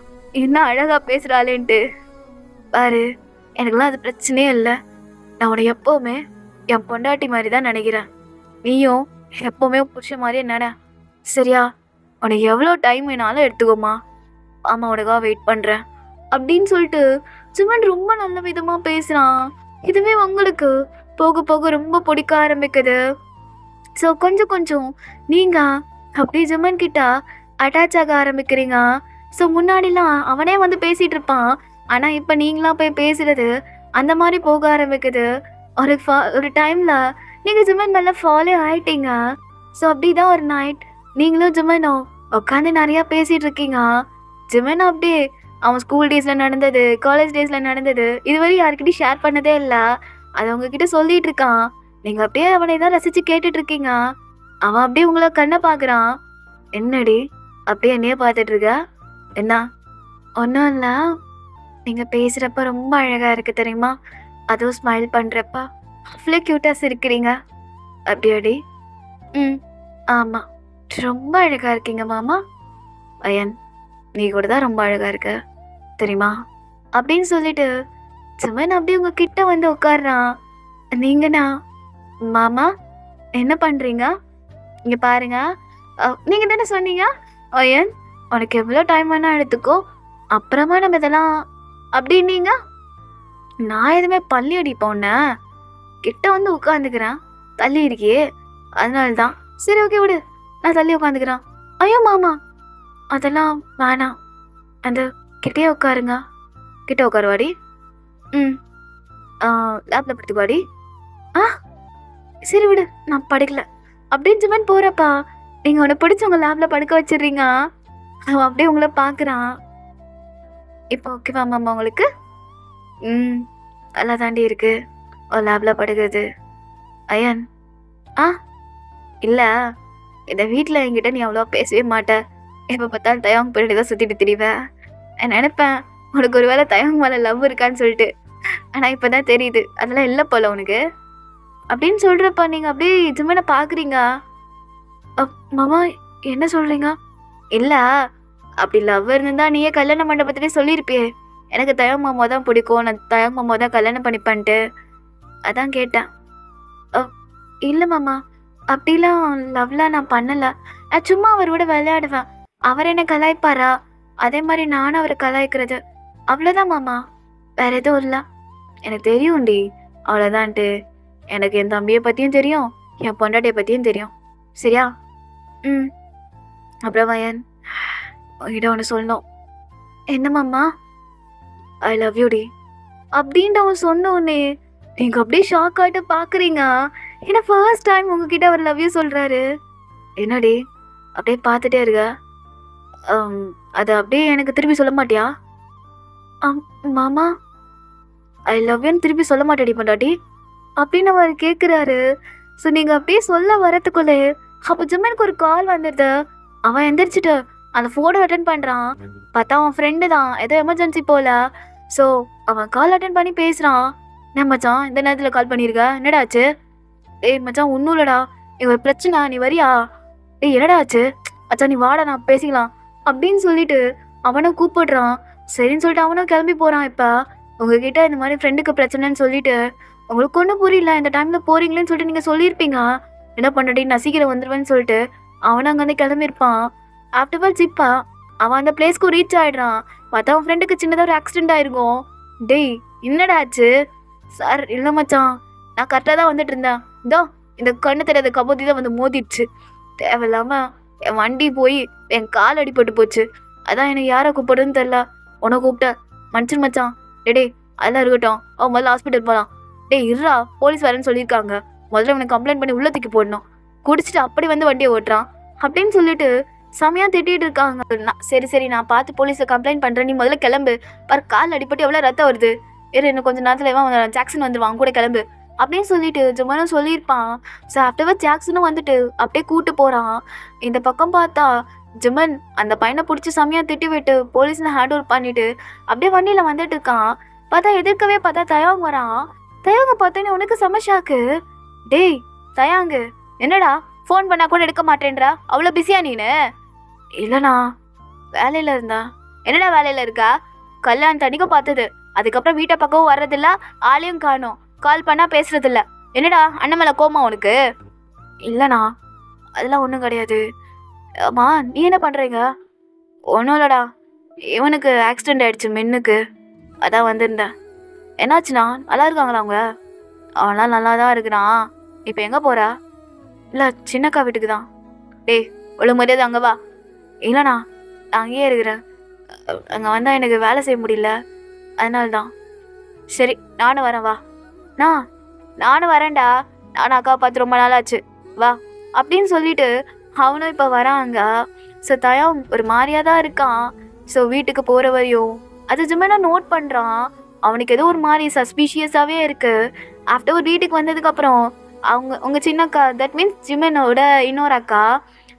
என்ன அழகாக பேசுகிறாளேன்ட்டு. பாரு, எனக்குலாம் அது பிரச்சனையே இல்லை. நான் உன்னை எப்போவுமே என் பொண்டாட்டி மாதிரி தான் நினைக்கிறேன். நீயும் எப்போவுமே புருஷ மாதிரியே நட, சரியா? உனக்கு எவ்வளோ டைம் வேணாலும் எடுத்துக்கோமா, ஆமா உனக்காக வெயிட் பண்ணுறேன் அப்படின்னு சொல்லிட்டு ஜிமன் ரொம்ப நல்ல விதமாக பேசுகிறான். இதுவே உங்களுக்கு போக போக ரொம்ப பிடிக்க ஆரம்பிக்குது. ஸோ கொஞ்சம் நீங்கள் அப்படியே ஜிமன் கிட்ட அட்டாச் ஆக ஆரம்பிக்கிறீங்க. ஸோ முன்னாடிலாம் அவனே வந்து பேசிகிட்டு இருப்பான். ஆனால் இப்போ நீங்களாம் போய் பேசுகிறது அந்த மாதிரி போக ஆரம்பிக்குது. ஒரு டைமில் நீங்கள் ஜிமன் மேலே ஃபாலோ ஆகிட்டீங்க. ஸோ அப்படி தான் ஒரு நைட் நீங்களும் ஜிமனும் உட்காந்து நிறையா பேசிகிட்டு இருக்கீங்க. ஜிமன் அப்படியே அவன் ஸ்கூல் டேஸில் நடந்தது, காலேஜ் டேஸில் நடந்தது இதுவரை யாருக்கிட்டையும் ஷேர் பண்ணதே இல்லை. அதை அவங்கக்கிட்ட சொல்லிகிட்டு இருக்கான். நீங்கள் அப்படியே அவனை தான் ரசித்து கேட்டுட்ருக்கீங்க. அவன் அப்படியே உங்களை கண்ணை பார்க்குறான். என்னடி அப்படியே என்னையே பார்த்துட்ருக்க? என்ன? ஒன்றும் இல்லை, நீங்கள் பேசுகிறப்ப ரொம்ப அழகாக இருக்குது தெரியுமா? அதுவும் ஸ்மைல் பண்ணுறப்ப அவ்வளோ க்யூட்டாக சிரிக்கிறீங்க. அப்படியாடி? ஆமாம், ரொம்ப அழகாக இருக்கீங்க மாமா. அயன், நீ கூட தான் ரொம்ப அழகாக இருக்க தெரியுமா அப்படின்னு சொல்லிட்டு ஜிமன் அப்படியே உங்கள் கிட்ட வந்து உட்காடுறான். நீங்கண்ணா மாமா என்ன பண்ணுறீங்க? இங்கே பாருங்க, நீங்கள் தானே சொன்னீங்க அயன் உனக்கு எவ்வளோ டைம் வேணால் எடுத்துக்கோ, அப்புறமா நம்ம இதெல்லாம் அப்படின்னீங்க. நான் எதுவுமே பள்ளி அடிப்போன்ன கிட்ட வந்து உட்காந்துக்கிறேன். தள்ளி இருக்கியே, அதனால தான். சரி ஓகே விடு, நான் தள்ளி உட்காந்துக்கிறேன். ஐயோ மாமா, அதெல்லாம் வேணாம். அந்த கிட்டே உட்காருங்க. கிட்ட உட்காருவாடி. ம். லேப்ல படுத்துக்குவாடி. ஆ சரி விடு, நான் படிக்கல அப்படின்னு ஜிமன் போறப்பா. நீங்க உன்னை பிடிச்சவங்க லேப்ல படுக்க வச்சிடுறீங்க. அவன் அப்படியே உங்களை பார்க்குறான். இப்போ ஓகேவா மாமா உங்களுக்கு? ம். நல்லா தாண்டி இருக்கு ஒரு லேப்ல படுக்கிறது. அயன். ஆ இல்ல, இந்த வீட்டில் என்கிட்ட நீ அவ்வளோவா பேசவே மாட்ட. எப்போ பார்த்தாலும் தயவாங்க பின்னாடி தான் சுற்றிட்டு திரிவேன். நான் நினைப்பேன் உனக்கு ஒரு வேளை தயவாங்க மேலே லவ் இருக்கான்னு சொல்லிட்டு. ஆனால் இப்போ தான் தெரியுது அதெல்லாம் இல்லை போல உனக்கு அப்படின்னு சொல்கிறப்ப நீங்கள் அப்படியே ஜிம்மனை பார்க்குறீங்க. மாமா என்ன சொல்கிறீங்க? இல்லை, அப்படி லவ் இருந்தா நீயே கல்யாண மண்டபத்திலே சொல்லியிருப்பியே, எனக்கு தயவாங்க மாமா தான் பிடிக்கும், நான் தயவாங்க மாமா தான் கல்யாணம் பண்ணிப்பேன்ட்டு. அதான் கேட்டேன். இல்லை மாமா, அப்படிலாம் லவ்லாம் நான் பண்ணலை. நான் சும்மா அவரோட விளையாடுவேன். அவர் என்ன கலாய்ப்பாரா, அதே மாதிரி நானும் அவரை கலாய்க்கிறது, அவ்வளோதான் மாமா, வேற எதுவும் இல்லை. எனக்கு தெரியும்டி அவ்வளோதான்ட்டு. எனக்கு என் தம்பியை பற்றியும் தெரியும், என் பொண்டாட்டியை பற்றியும் தெரியும். சரியா? ம். அப்புறம் வயன் உங்ககிட்ட ஒன்று சொல்லணும். என்ன மாமா? ஐ லவ் யூ டி அப்படின்ட்டு அவன் சொன்னோன்னே நீங்கள் அப்படியே ஷாக் ஆகிட்டு பார்க்குறீங்க. ஏன்னா ஃபர்ஸ்ட் டைம் உங்ககிட்ட அவர் லவ் யூ சொல்கிறாரு. என்னடி அப்படியே பார்த்துட்டே இருக்க? அது அப்படியே எனக்கு திருப்பி சொல்ல மாட்டியா? மாமா ஐ லவ் யூன்னு திருப்பி சொல்ல மாட்டேடி பொண்டாட்டி அப்படின்னு அவர் கேட்குறாரு. ஸோ நீங்கள் அப்படியே சொல்ல வரத்துக்குள்ளே அப்போ ஜிம்மனுக்கு ஒரு கால் வந்துடுது. அவன் எந்திரிச்சிட்டு அந்த ஃபோனை அட்டன் பண்ணுறான். பார்த்தா அவன் ஃப்ரெண்டு தான், ஏதோ எமர்ஜென்சி போல. ஸோ அவன் கால் அட்டன் பண்ணி பேசுகிறான். என்ன மச்சான் இந்த நேரத்தில் கால் பண்ணியிருக்க, என்னடா ஆச்சு? ஏய் மச்சான் ஒன்றும் இல்லைடா, இங்கே ஒரு பிரச்சனை, நீ வரியா? ஏய் என்னடா ஆச்சு? மச்சான் நீ வாடா நான் பேசிக்கலாம் அப்படின்னு சொல்லிட்டு அவனை கூப்பிடுறான். சரின்னு சொல்லிட்டு அவனும் கிளம்பி போகிறான். இப்போ உங்ககிட்ட இந்த மாதிரி ஃப்ரெண்டுக்கு பிரச்சனைன்னு சொல்லிட்டு உங்களுக்கு ஒன்றும் புரியல, இந்த டைமில் போகிறீங்களேன்னு சொல்லிட்டு நீங்கள் சொல்லியிருப்பீங்க. என்ன பண்ணடி நான் சீக்கிரம் வந்துடுவேன்னு சொல்லிட்டு அவனை அங்கேருந்து கிளம்பியிருப்பான். ஆஃப்டர்வர்ட்ஸ் இப்போ அவன் அந்த பிளேஸ்க்கு ரீச் ஆகிடுறான். பார்த்தா அவன் ஃப்ரெண்டுக்கு சின்னதாக ஒரு ஆக்சிடென்ட் ஆயிருக்கும். டேய் என்னடா ஆச்சு? சார் இல்லை மச்சான், நான் கரெக்டாக தான் வந்துட்டு இருந்தேன், இதோ இந்த கண்ணு தெரியாத கபோதி தான் வந்து மோதிடுச்சு. தேவையில்லாமல் என் வண்டி போய் என் கால் அடிபட்டு போச்சு. அதான் எனக்கு யாரை கூப்பிடுன்னு தெரில, உன்னை கூப்பிட்டேன், மனுஷன் மச்சான். டே அதெல்லாம் இருக்கட்டும், அவன் முதல்ல ஹாஸ்பிட்டல் போகலாம். டே இருறா, போலீஸ் வரேன்னு சொல்லியிருக்காங்க, முதல்ல அவனை கம்ப்ளைண்ட் பண்ணி உள்ள தூக்கி போடணும். குடிச்சிட்டு அப்படி வந்து வண்டியை ஓட்டுறான் அப்படின்னு சொல்லிட்டு செமையாக திட்டிகிட்டு இருக்காங்க. சரி சரி நான் பார்த்து போலீஸில் கம்ப்ளைண்ட் பண்ணுறேன், நீ முதல்ல கிளம்பு. பாரு கால் அடிப்பட்டு எவ்வளோ ரத்தம் வருது, இன்னும் கொஞ்சம் நேரத்தில் இவன் ஜாக்சன் வந்துடுவான், கூட கிளம்பு அப்படின்னு சொல்லிட்டு ஜுமனும் சொல்லியிருப்பான். ஸோ ஆஃப்டர்வர்ட் ஜாக்சனும் வந்துட்டு அப்படியே கூப்பிட்டு போகிறான். இந்த பக்கம் பார்த்தா ஜிமன் அந்த பையனை பிடிச்சி செமையாக திட்டி விட்டு போலீஸில் ஹேண்ட் ஓவர் பண்ணிட்டு அப்படியே வண்டியில் வந்துட்டு இருக்கான். பார்த்தா எதிர்க்கவே பார்த்தா தயாங் வரான். தயாங்க பார்த்தோன்னே உனக்கு சமஷாக்கு. டேய் தயாங்கு என்னடா ஃபோன் பண்ணால் கூட எடுக்க மாட்டேன்றா, அவ்வளோ பிஸியா நீனு? இல்லைண்ணா வேலையில் இருந்தா. என்னடா வேலையில் இருக்கா? கல்யாணம் தனிக்க பார்த்தது, அதுக்கப்புறம் வீட்டை பக்கம் வர்றதில்ல, ஆளையும் காணும், கால் பண்ணால் பேசுறதில்ல. என்னடா அண்ணன் மேலே கோமா உனக்கு? இல்லைண்ணா அதெல்லாம் ஒன்றும் கிடையாது. அம்மா நீ என்ன பண்ணுறீங்க? ஒன்றும் இல்லைடா, இவனுக்கு ஆக்சிடெண்ட் ஆகிடுச்சு மென்னுக்கு, அதான் வந்திருந்தேன். என்னாச்சுண்ணா, நல்லா இருக்காங்களா அவங்க? அவனால் நல்லா தான் இருக்கிறான். இப்போ எங்கே போகிறா? இல்லை சின்னக்கா வீட்டுக்கு தான். டேய் ஒழுங்கு மரியாதை அங்கே வா. இல்லைண்ணா நான் அங்கேயே இருக்கிறேன், அங்கே வந்தால் எனக்கு வேலை செய்ய முடியல, அதனால தான். சரி நானும் வரேன், வா. நானும் வரேன்டா, நானும் அக்காவை பார்த்து ரொம்ப நாளாச்சு, வா அப்படின்னு சொல்லிட்டு அவனும் இப்போ வராங்க. ஸோ தயம் ஒரு மாதிரியாக தான் இருக்கான். ஸோ வீட்டுக்கு போகிற வரையும் அது ஜிம்மனா நோட் பண்ணுறான். அவனுக்கு ஏதோ ஒரு மாதிரி சஸ்பீஷியஸாகவே இருக்குது. ஆஃப்டர் ஒரு வீட்டுக்கு வந்ததுக்கப்புறம் உங்கள் சின்னக்கா, தட் மீன்ஸ் ஜிம்மனோட இன்னொரு அக்கா,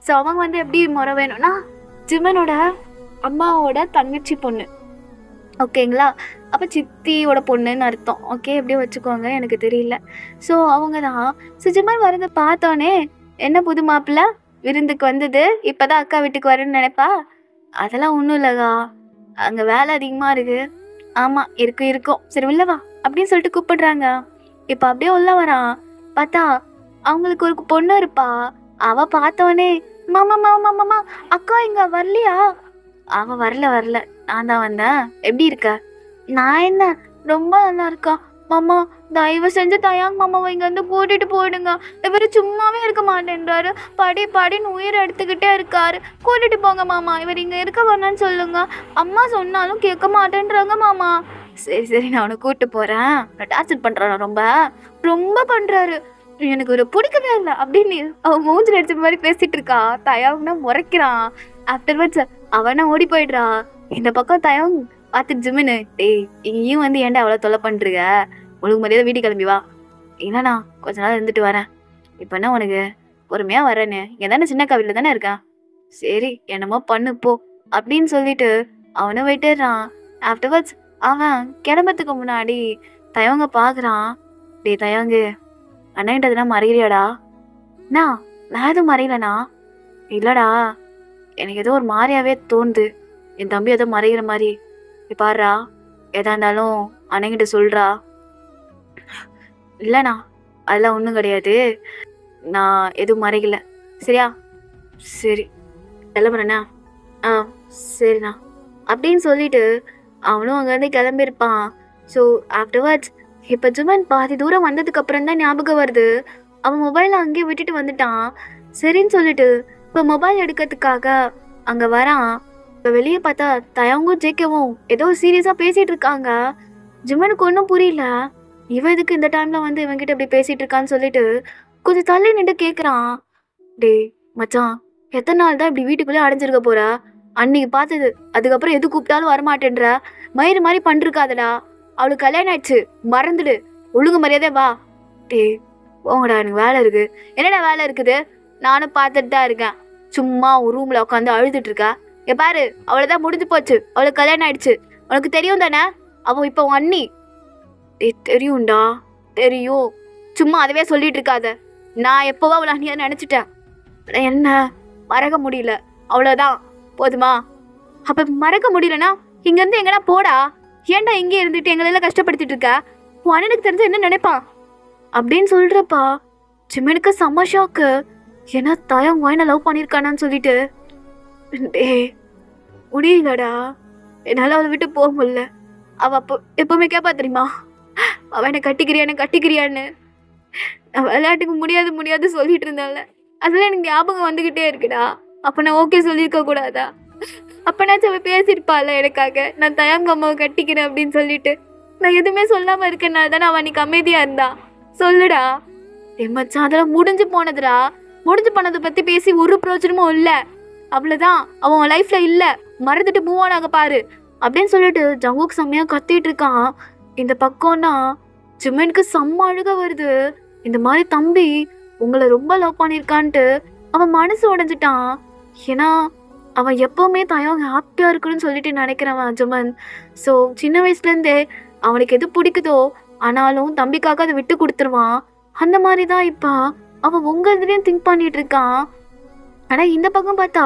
ஸோ அவங்க வந்து எப்படி முறை வேணும்னா ஜிம்மனோட அம்மாவோட தங்கச்சி பொண்ணு, ஓகேங்களா? அப்போ சித்தியோட பொண்ணுன்னு அர்த்தம். ஓகே எப்படியோ வச்சுக்கோங்க, எனக்கு தெரியல. ஸோ அவங்க தான். ஸோ ஜிம்மன் வரதை பார்த்தோன்னே என்ன புது மாப்பிள்ள விருந்துக்கு வந்தது, இப்போ தான் அக்கா வீட்டுக்கு வரேன்னு நினைப்பா. அதெல்லாம் ஒன்றும் இல்லைக்கா, அங்கே வேலை அதிகமாக இருக்குது. ஆமாம் இருக்கும், சரி உள்ள வா அப்படின்னு சொல்லிட்டு கூப்பிடுறாங்க. இப்போ அப்படியே உள்ள வரான். பார்த்தா அவங்களுக்கு ஒரு பொண்ணு இருப்பா. அவள் பார்த்தோன்னே மாமா மாமா மாமா அக்கா இங்கே வரலையா? அவன் வரல, நான் தான் வந்தேன். எப்படி இருக்க? நான் என்ன ரொம்ப நல்லா இருக்கா மாமா, தயவு செஞ்சு தயாங் மாமாவை இங்கேருந்து கூட்டிட்டு போயிடுங்க. இவர் சும்மாவே இருக்க மாட்டேன்றாரு. படி படின்னு உயிர் எடுத்துக்கிட்டே இருக்காரு. கூட்டிட்டு போங்க மாமா. இவர் இங்கே இருக்க வேணான்னு சொல்லுங்க. அம்மா சொன்னாலும் கேட்க மாட்டேன்றாங்க மாமா. சரி சரி, நான் அவனை கூப்பிட்டு போகிறேன். டார்ச்சர் பண்ணுறான், ரொம்ப ரொம்ப பண்ணுறாரு. எனக்கு ஒரு பிடிக்கவே இல்லை அப்படின்னு அவன் மூஞ்சில் அடிச்ச மாதிரி பேசிட்டு இருக்கா. தயாங்னா முறைக்கிறான். ஆஃப்டர்வர்ட்ஸ் அவனா ஓடி போயிடுறான். இந்த பக்கம் தயாங் பார்த்துட்டு ஜிமின்னு, டேய் இங்கேயும் வந்து ஏன்டா அவ்வளோ தொலை பண்ணுறீங்க, ஒழுங்கு மரியாதை வீட்டுக்கு கிளம்பி வா. இல்லைண்ணா கொஞ்ச நாள் இருந்துட்டு வரேன். இப்போ என்ன உனக்கு பொறுமையாக வரேன்னு, இங்கே தானே சின்ன காவியில் தானே இருக்கான், சரி என்னமோ பண்ணு போ அப்படின்னு சொல்லிட்டு அவனை விட்டுடுறான். ஆஃப்டர்வர்ட்ஸ் அவன் கிளம்புறதுக்கு முன்னாடி தயவங்க பார்க்குறான். டே தயங்கு, அண்ணன்ட்டதுனா மறைகிறியாடா? நான் எதுவும் மறையலண்ணா. இல்லைடா, எனக்கு ஏதோ ஒரு மாதிரியாவே தோணுது, என் தம்பி ஏதோ மறைகிற மாதிரி. பாடுறா, எதா இருந்தாலும் அண்ணங்கிட்ட சொல்கிறா. இல்லைண்ணா அதெல்லாம் ஒன்றும் கிடையாது, நான் எதுவும் மறைக்கல. சரியா? சரி கிளம்புறேண்ணா. ஆ சரிண்ணா அப்படின்னு சொல்லிட்டு அவனும் அங்கேருந்து கிளம்பியிருப்பான். ஸோ ஆஃப்டர்வர்ட்ஸ் இப்போ ஜுமன் பாதி தூரம் வந்ததுக்கு அப்புறம் தான் ஞாபகம் வருது, அவன் மொபைலை அங்கேயே விட்டுட்டு வந்துட்டான். சரின்னு சொல்லிட்டு இப்போ மொபைல் எடுக்கிறதுக்காக அங்கே வரான். இப்போ வெளியே பார்த்தா தயாங்கும் ஜேக்கவும் ஏதோ சீரியஸாக பேசிகிட்டு இருக்காங்க. ஜுமனுக்கு ஒன்றும் புரியல, இவன் எதுக்கு இந்த டைமில் வந்து இவன்கிட்ட இப்படி பேசிகிட்டு இருக்கான்னு சொல்லிட்டு கொஞ்சம் தள்ளி நின்று கேட்குறான். டே மச்சான், எத்தனை நாள் தான் இப்படி வீட்டுக்குள்ளே அடைஞ்சிருக்க போற? அன்னைக்கு பார்த்தது, அதுக்கப்புறம் எது கூப்பிட்டாலும் வரமாட்டேன்ற, மயிறு மாதிரி பண்ணிருக்காதடா. அவளுக்கு கல்யாணம் ஆயிடுச்சு, மறந்துடு, ஒழுங்கு மரியாதை வா. டே போங்கடா, எனக்கு வேலை இருக்கு. என்னடா வேலை இருக்குது? நானும் பார்த்துட்டு தான் இருக்கேன். சும்மா ஒரு ரூமில் உட்காந்து அழுதுட்டு இருக்கா. பாரு, அவ்வளோதான் முடிஞ்சு போச்சு, அவளுக்கு கல்யாணம் ஆயிடுச்சு. உனக்கு தெரியும் தானே, அவன் இப்போ உன் அண்ணி. டே தெரியும்டா தெரியும், சும்மா அதவே சொல்லிட்டு இருக்காத. நான் எப்போவா அவளை அண்ணியா நினச்சிட்டேன், என்ன மறக்க முடியல, அவ்வளோதான், போதுமா? அப்போ மறக்க முடியலன்னா இங்கேருந்து எங்கன்னா போடா. ஏன்டா இங்கே இருந்துட்டு எங்களெல்லாம் கஷ்டப்படுத்திட்டு இருக்க? உன் அண்ணனுக்கு தெரிஞ்ச என்ன நினைப்பான் அப்படின்னு சொல்கிறப்பா ஜிமினுக்கு செம்ம ஷாக்கு. ஏன்னா தயாங் வாயின லவ் பண்ணியிருக்கானான்னு சொல்லிட்டு. டே முடியலடா, என்னால் அவளை விட்டு போக முடியல. அவள் அப்போ எப்போவுமே கேட்பா தெரியுமா, அவன் என்னை கட்டிக்கிறியான்னு. நான் விளையாட்டுக்கு முடியாது முடியாது சொல்லிட்டு இருந்தால, அதெல்லாம் எனக்கு ஞாபகம் வந்துக்கிட்டே இருக்குடா. அப்போ நான் ஓகே சொல்லியிருக்க கூடாதா? அப்போனாச்சும் அவள் பேசியிருப்பாள் எனக்காக, நான் தயாங்க அம்மாவை கட்டிக்கிறேன் அப்படின்னு சொல்லிட்டு. நான் எதுவுமே சொல்லாமல் இருக்கனால தானே அவன் அன்னைக்கு அமைதியாக இருந்தா. சொல்லுடா. மச்சான் அதெல்லாம் முடிஞ்சு போனதுடா. முடிஞ்சு போனதை பற்றி பேசி ஒரு பிரோஜனமும் இல்லை. அவ்வளோதான், அவன் லைஃப்பில் இல்லை, மறந்துட்டு மூவ் ஆன் ஆக பாரு அப்படின்னு சொல்லிட்டு ஜங்குக் செம்மையாக கத்திட்டு இருக்கான். இந்த பக்கம்னா ஜிமினுக்கு செம்ம அழுக வருது. இந்த மாதிரி தம்பி உங்களை ரொம்ப லவ் பண்ணியிருக்கான்ட்டு அவன் மனசு உடைஞ்சிட்டான். ஏன்னா அவன் எப்போவுமே தயாங்க ஹாப்பியாக இருக்குன்னு சொல்லிட்டு நினைக்கிறவன் ஜிமன். ஸோ சின்ன வயசுலேருந்தே அவனுக்கு எது பிடிக்குதோ ஆனாலும் தம்பிக்காக அதை விட்டு கொடுத்துருவான். அந்த மாதிரி தான் இப்போ அவன் உங்கள் இதுலேயும் திங்க் பண்ணிட்டு இருக்கான். ஆனால் இந்த பக்கம் பார்த்தா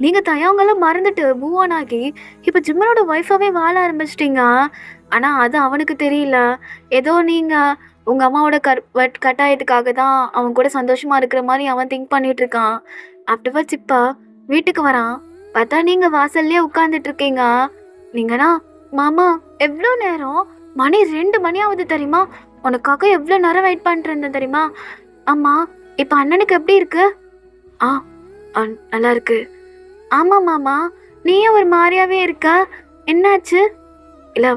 நீங்கள் தயாங்கெல்லாம் மறந்துட்டு மூவ் ஆன் ஆகி இப்போ ஜிம்மனோட ஒய்ஃபாகவே வாழ ஆரம்பிச்சிட்டிங்க. ஆனால் அது அவனுக்கு தெரியல. ஏதோ நீங்கள் உங்கள் அம்மாவோட கட்டாயத்துக்காக தான் அவன் கூட சந்தோஷமாக இருக்கிற மாதிரி அவன் திங்க் பண்ணிட்டு இருக்கான். ஆஃப்டர்வர்ட்ஸ் இப்போ வீட்டுக்கு வரான். பார்த்தா நீங்கள் வாசல்லே உட்காந்துட்டு இருக்கீங்க. நீங்கண்ணா மாமா எவ்வளோ நேரம், மணி 2 மணி ஆகுது தெரியுமா, உனக்காக எவ்வளோ நேரம் வெயிட் பண்ணிட்டு இருந்தேன் தெரியுமா. ஆமாம் இப்போ அண்ணனுக்கு எப்படி இருக்கு? நல்லா இருக்கு. ஆமாம் மாமா, நீயே ஒரு மாதிரியாவே இருக்க, என்னாச்சு? இல்லை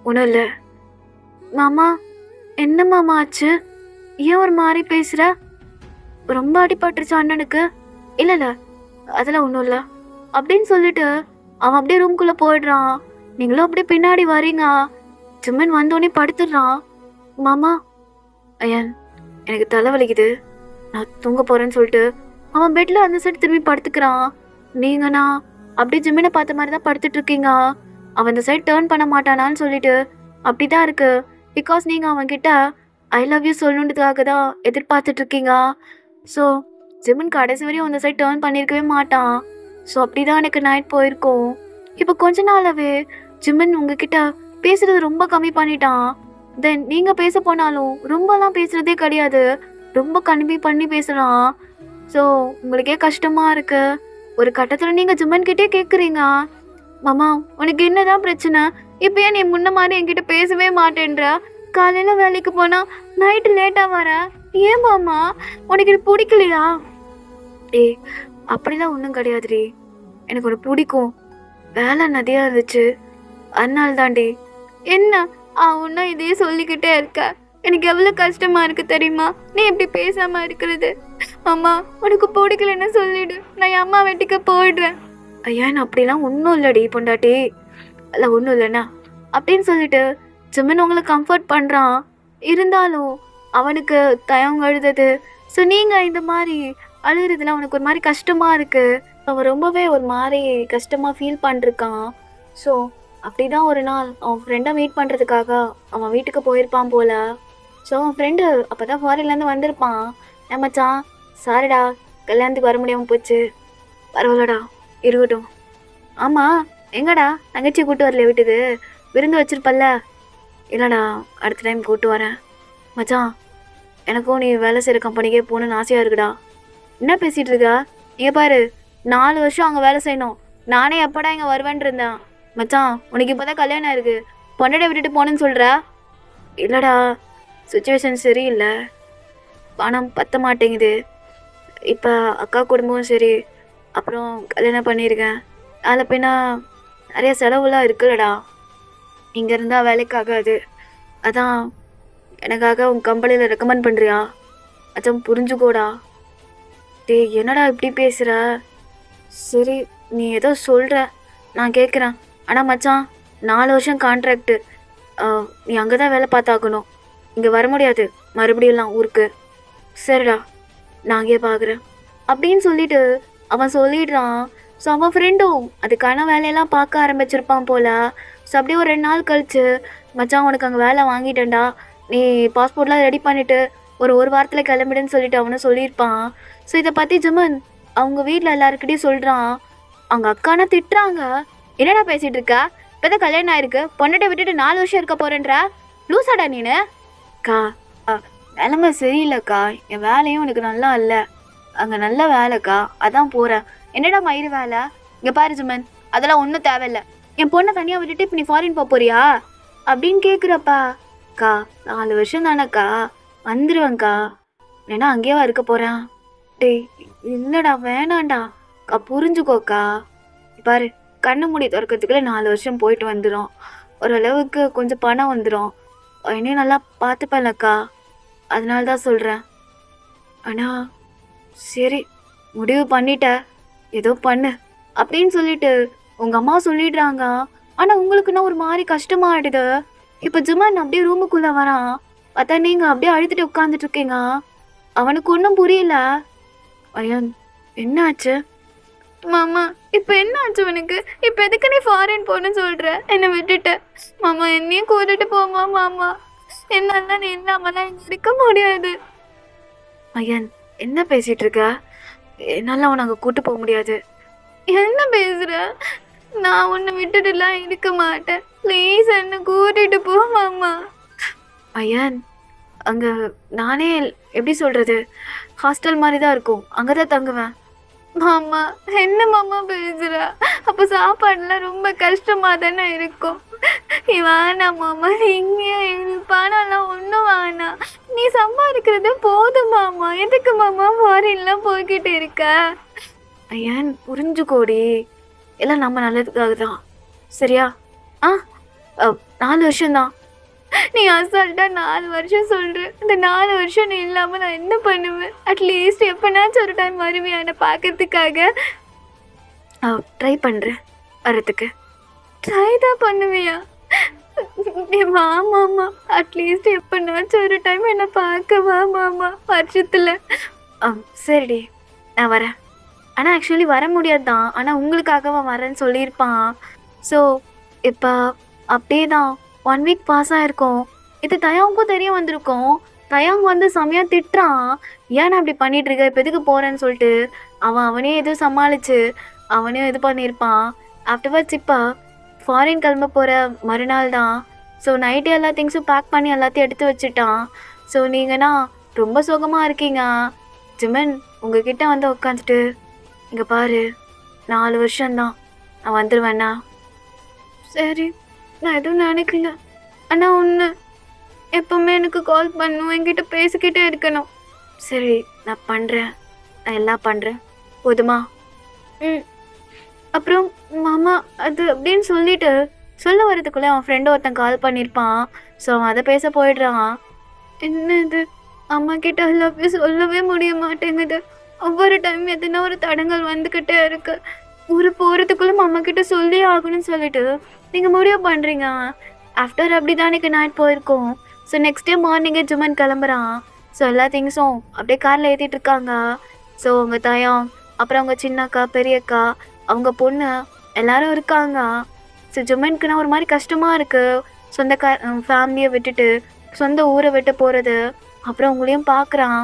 ஒன்றும் இல்லை. மாமா என்ன மாமா ஆச்சு, ஏன் ஒரு மாதிரி பேசுகிற? ரொம்ப அடிபட்டுருச்சு அண்ணனுக்கு? இல்லை அதெல்லாம் ஒன்றும் இல்லை அப்படின்னு சொல்லிட்டு அவன் அப்படியே ரூம்குள்ளே போயிடுறான். நீங்களும் அப்படியே பின்னாடி வரீங்க. ஜிம்மன் வந்தோடனே படுத்துடுறான். மாமா ஐயன் எனக்கு தலைவலிக்குது, நான் தூங்க போகிறேன்னு சொல்லிட்டு அவன் பெட்டில் அந்த சைடு திரும்பி படுத்துக்கிறான். நீங்கண்ணா அப்படியே ஜிம்மனை பார்த்த மாதிரி தான் படுத்துட்டு இருக்கீங்க. அவன் இந்த சைடு டேர்ன் பண்ண மாட்டானான்னு சொல்லிட்டு அப்படி தான் இருக்கு. பிகாஸ் நீங்கள் அவன்கிட்ட ஐ லவ் யூ சொல்லணுன்றதுக்காக தான் எதிர்பார்த்துட்டு இருக்கீங்க. ஸோ ஜிம்மன் கடைசி வரையும் அந்த சைடு டேர்ன் பண்ணியிருக்கவே மாட்டான். ஸோ அப்படி தான் எனக்கு நைட் போயிருக்கோம். இப்போ கொஞ்ச நாளாகவே ஜிம்மன் உங்ககிட்ட பேசுகிறது ரொம்ப கம்மி பண்ணிட்டான். தென் நீங்கள் பேச போனாலும் ரொம்பலாம் பேசுகிறதே கிடையாது, ரொம்ப கம்மி பண்ணி பேசுகிறான். ஸோ உங்களுக்கே கஷ்டமாக இருக்கு. ஒரு கட்டத்தில் நீங்கள் ஜிம்மன் கிட்டே கேட்குறீங்க, மாமா உனக்கு என்னதான் பிரச்சனை, இப்போ ஏன் நீ முன்ன மாதிரி என்கிட்ட பேசவே மாட்டேன்ற, காலையில் வேலைக்கு போனால் நைட்டு லேட்டாக வர. ஏன் மாமா, உனக்கு இது பிடிக்கலையா? டேய், அப்படிலாம் ஒன்றும் கிடையாதுடி. எனக்கு உனக்கு பிடிக்கும். வேலை நிறையா இருந்துச்சு, அதனால தாண்டி. என்ன அவன்னா இதையே சொல்லிக்கிட்டே இருக்க? எனக்கு எவ்வளோ கஷ்டமா இருக்கு தெரியுமா நீ இப்படி பேசாம இருக்கிறது. அம்மா, உனக்கு பிடிக்கலன்னு சொல்லிடு, நான் என் அம்மா வீட்டுக்கு போயிடுறேன். ஐயா, நான் அப்படிலாம் ஒன்றும் இல்லடி பொண்டாட்டி, இல்லை ஒன்றும் இல்லைண்ணா அப்படின்னு சொல்லிட்டு ஜிமின் உங்களை கம்ஃபர்ட் பண்ணுறான். இருந்தாலும் அவனுக்கு தயங்க அழுதது. ஸோ நீங்கள் இந்த மாதிரி அழுகிறதுலாம் அவனுக்கு ஒரு மாதிரி கஷ்டமாக இருக்குது. அவன் ரொம்பவே ஒரு மாதிரி கஷ்டமாக ஃபீல் பண்ணிருக்கான். ஸோ அப்படி தான் ஒரு நாள் அவன் ஃப்ரெண்டை மீட் பண்ணுறதுக்காக அவன் வீட்டுக்கு போயிருப்பான் போல். ஸோ அவன் ஃப்ரெண்டு அப்போ தான் ஃபாரின்லேருந்து வந்திருப்பான். மச்சான், சாரிடா கல்யாணத்துக்கு வர முடியாமல் போச்சு. பரவாயில்லடா, இருக்கட்டும். ஆமாம், எங்கடா தங்கச்சி கூப்பிட்டு வரல வீட்டுக்கு? விருந்து வச்சிருப்பல்ல? இல்லைடா, அடுத்த டைம் கூப்பிட்டு வரேன். மச்சான், எனக்கும் நீ வேலை செய்கிற கம்பெனிக்கே போகணுன்னு ஆசையாக இருக்குடா. என்ன பேசிகிட்டு இருக்கா? இங்கே பாரு, 4 வருஷம் அங்கே வேலை செய்யணும். நானே எப்படா இங்கே வருவேன் இருந்தேன். மச்சான், உனக்கு இப்போ தான் கல்யாணம் இருக்குது, பொண்ணடை விட்டுட்டு போனேன்னு சொல்கிற? இல்லைடா, சுச்சுவேஷன் சரியில்லை, பணம் பற்ற மாட்டேங்குது. இப்போ அக்கா குடும்பமும் சரி, அப்புறம் கல்யாணம் பண்ணியிருக்கேன். அதில் பின்னா நிறைய செலவுலாம் இருக்குல்லடா. இங்கே இருந்தால் வேலைக்கு ஆகாது. அதான் எனக்காக உன் கம்பெனியில் ரெக்கமெண்ட் பண்ணுறியா? அச்சம், புரிஞ்சுக்கோடா. டேய், என்னடா இப்படி பேசுகிற? சரி, நீ ஏதோ சொல்கிற, நான் கேட்குறேன். ஆனால் மச்சான், 4 வருஷம் கான்ட்ராக்டு, நீ அங்கே தான் வேலை பார்த்தாக்கணும். இங்கே வர முடியாது மறுபடியெல்லாம் ஊருக்கு. சரிடா, நான் அங்கேயே பார்க்குறேன் அப்படின்னு சொல்லிட்டு அவன் சொல்லிடுறான். ஸோ அவன் ஃப்ரெண்டும் அதுக்கான வேலையெல்லாம் பார்க்க ஆரம்பிச்சிருப்பான் போல். ஸோ அப்படியே ஒரு 2 நாள் கழிச்சு, மச்சான் உனக்கு அங்கே வேலை வாங்கிட்டேன்டா, நீ பாஸ்போர்ட்லாம் ரெடி பண்ணிவிட்டு ஒரு வாரத்தில் கிளம்பிடுன்னு சொல்லிட்டு அவனும் சொல்லியிருப்பான். ஸோ இதை பற்றி ஜிமன் அவங்க வீட்டில் எல்லாருக்கிட்டையும் சொல்கிறான். அவங்க அக்கானா திட்டுறாங்க. என்னடா பேசிகிட்டு இருக்கா? இப்போ தான் கல்யாணம் ஆயிருக்கு, பொண்ணட்டை விட்டுட்டு 4 வருஷம் இருக்க போகிறேன்றா? லூசாடா நீனு? அக்கா, நிலமை சரியில்லைக்கா, என் வேலையும் எனக்கு நல்லா இல்லை, அங்கே நல்ல வேலைக்கா, அதான் போகிறேன். என்னடா மயிறு வேலை? இங்கே பாரு ஜிமன், அதெல்லாம் ஒன்றும் தேவையில்லை. என் பொண்ணை தனியாக விட்டுட்டு இப்போ நீ ஃபாரின் போறியா அப்படின்னு கேட்குறப்பா. அக்கா, 4 வருஷம் தானேக்கா, வந்துடுவேங்க்கா, ஏன்னா அங்கேயேவா இருக்க போகிறேன். டேய், இல்லைடா, வேணாண்டா அக்கா, புரிஞ்சுக்கோக்கா. பாரு, கண்ணு மூடி திறக்கிறதுக்குள்ளே 4 வருஷம் போயிட்டு வந்துடும். ஓரளவுக்கு கொஞ்சம் பணம் வந்துடும், என்னையும் நல்லா பார்த்துப்பேன்லக்கா, அதனால தான் சொல்கிறேன். ஆனால் சரி, முடிவு பண்ணிட்ட, ஏதோ பண்ணு அப்படின்னு சொல்லிட்டு உங்கள் அம்மா சொல்லிடுறாங்க. ஆனால் உங்களுக்குன்னா ஒரு மாதிரி கஷ்டமாகிடுது. இப்போ ஜிமன் அப்படியே ரூமுக்குள்ளே வரான். பார்த்தா நீங்கள் அப்படியே அழுதுட்டு உட்காந்துட்டு இருக்கீங்க. அவனுக்கு ஒன்றும் புரியல. ஐயன், என்னாச்சு மாமா? இப்போ என்ன ஆச்சு உனக்கு? இப்போ எதுக்கு நீ ஃபாரின் போகணுன்னு சொல்கிற? என்னை விட்டுட்ட மாமா, என்னையும் கூட்டிட்டு போமா மாமா, என்னால நீ இல்லாமலாம் இங்கே இருக்க முடியாது. ஐயன், என்ன பேசிகிட்டு இருக்க? என்னால் அவனை அங்கே கூட்டு போக முடியாது. என்ன பேசுகிற? நான் உன்னை விட்டுட்டுலாம் இருக்க மாட்டேன், ப்ளீஸ் என்னை கூட்டிட்டு போ மாமா. ஐயன், அங்கே நானே எப்படி சொல்கிறது, ஹாஸ்டல் மாதிரி தான் இருக்கும், அங்கே தான் தங்குவேன். மாமா, என்ன மாமா பேசுகிற? அப்போ சாப்பாடுலாம் ரொம்ப கஷ்டமாக தானே இருக்கும். நீ வேணாம் மாமா, நீ இங்கேயே பணம்லாம் ஒன்றும் வேணாம், நீ சம்பாதிக்கிறது போதும் மாமா, எதுக்கு மாமா ஃபாரின்லாம் போய்கிட்டு இருக்க? ஐயன், புரிஞ்சுக்கோடி, எல்லாம் நம்ம நல்லதுக்காக தான், சரியா? 4 வருஷம்தான். நீ அசால்ட்டாக 4 வருஷம் சொல்கிற. இந்த 4 வருஷம் நீ இல்லாமல் நான் என்ன பண்ணுவேன்? அட்லீஸ்ட் எப்போனாச்சும் ஒரு டைம் வருவியா என்னை பார்க்கறதுக்காக? ட்ரை பண்ணுறேன் வரத்துக்கு. ட்ரை தான் பண்ணுவியா? நீ வா மாமா, அட்லீஸ்ட் எப்போனாச்சும் ஒரு டைம் என்னை பார்க்க வா மாமா, வருஷத்தில். சரிடி, நான் வரேன். ஆனால் ஆக்சுவலி வர முடியாது தான், ஆனால் உங்களுக்காக வரேன்னு சொல்லியிருப்பான். ஸோ இப்போ அப்படியே தான் 1 வீக் பாஸ் ஆகிருக்கும். இது தயாவுக்கும் தெரிய வந்திருக்கும். தயாங் வந்து செமையாக திட்டுறான், ஏன்னா அப்படி பண்ணிகிட்ருக்க, இப்போ எதுக்கு போகிறேன்னு சொல்லிட்டு. அவனே எதுவும் சமாளித்து அவனே இது பண்ணியிருப்பான். ஆஃப்டர்வர்ட்ஸ் இப்போ ஃபாரின் கிளம்ப போகிற மறுநாள் தான். ஸோ நைட்டு எல்லா திங்ஸும் பேக் பண்ணி எல்லாத்தையும் எடுத்து வச்சுட்டான். ஸோ நீங்கன்னா ரொம்ப சுகமாக இருக்கீங்க. ஜிமன் உங்ககிட்ட வந்து உட்காந்துட்டு, இங்கே பாரு, 4 வருஷம்தான், நான் வந்துடுவேண்ணா. சரி, நான் எதுவும் நினைக்கல. ஆனால் ஒன்று, எப்பவுமே எனக்கு கால் பண்ணணும், என்கிட்ட பேசிக்கிட்டே இருக்கணும். சரி, நான் பண்ணுறேன். நான் எல்லாம் பண்ணுறேன். போதுமா? ம். அப்புறம் மாமா அது அப்படின்னு சொல்லிட்டு சொல்ல வரதுக்குள்ளே அவன் ஃப்ரெண்டு ஒருத்தன் கால் பண்ணியிருப்பான். ஸோ அவன் அதை பேச போயிடுறான். என்ன இது, அம்மா கிட்ட ஐ லவ் யூ சொல்லவே முடிய மாட்டேங்குது. ஒவ்வொரு டைம் எதுனா ஒரு தடங்கள் வந்துக்கிட்டே இருக்கு. ஊர் போகிறதுக்குள்ளே அம்மா கிட்ட சொல்லி ஆகணும்னு சொல்லிட்டு நீங்கள் முடிவு பண்ணுறீங்க. ஆஃப்டர் அப்படி தான் எனக்கு நைட் போயிருக்கோம். ஸோ நெக்ஸ்ட் டே மார்னிங்கே ஜுமன் கிளம்புறான். ஸோ எல்லா திங்ஸும் அப்படியே காரில் ஏற்றிட்டு இருக்காங்க. ஸோ அவங்க தாயம், அப்புறம் அவங்க சின்னக்கா, பெரியக்கா, அவங்க பொண்ணு எல்லாரும் இருக்காங்க. ஸோ ஜுமனுக்குன்னா ஒரு மாதிரி கஷ்டமாக இருக்குது. ஃபேமிலியை விட்டுட்டு சொந்த ஊரை விட்டு போகிறது. அப்புறம் உங்களையும் பார்க்குறான்.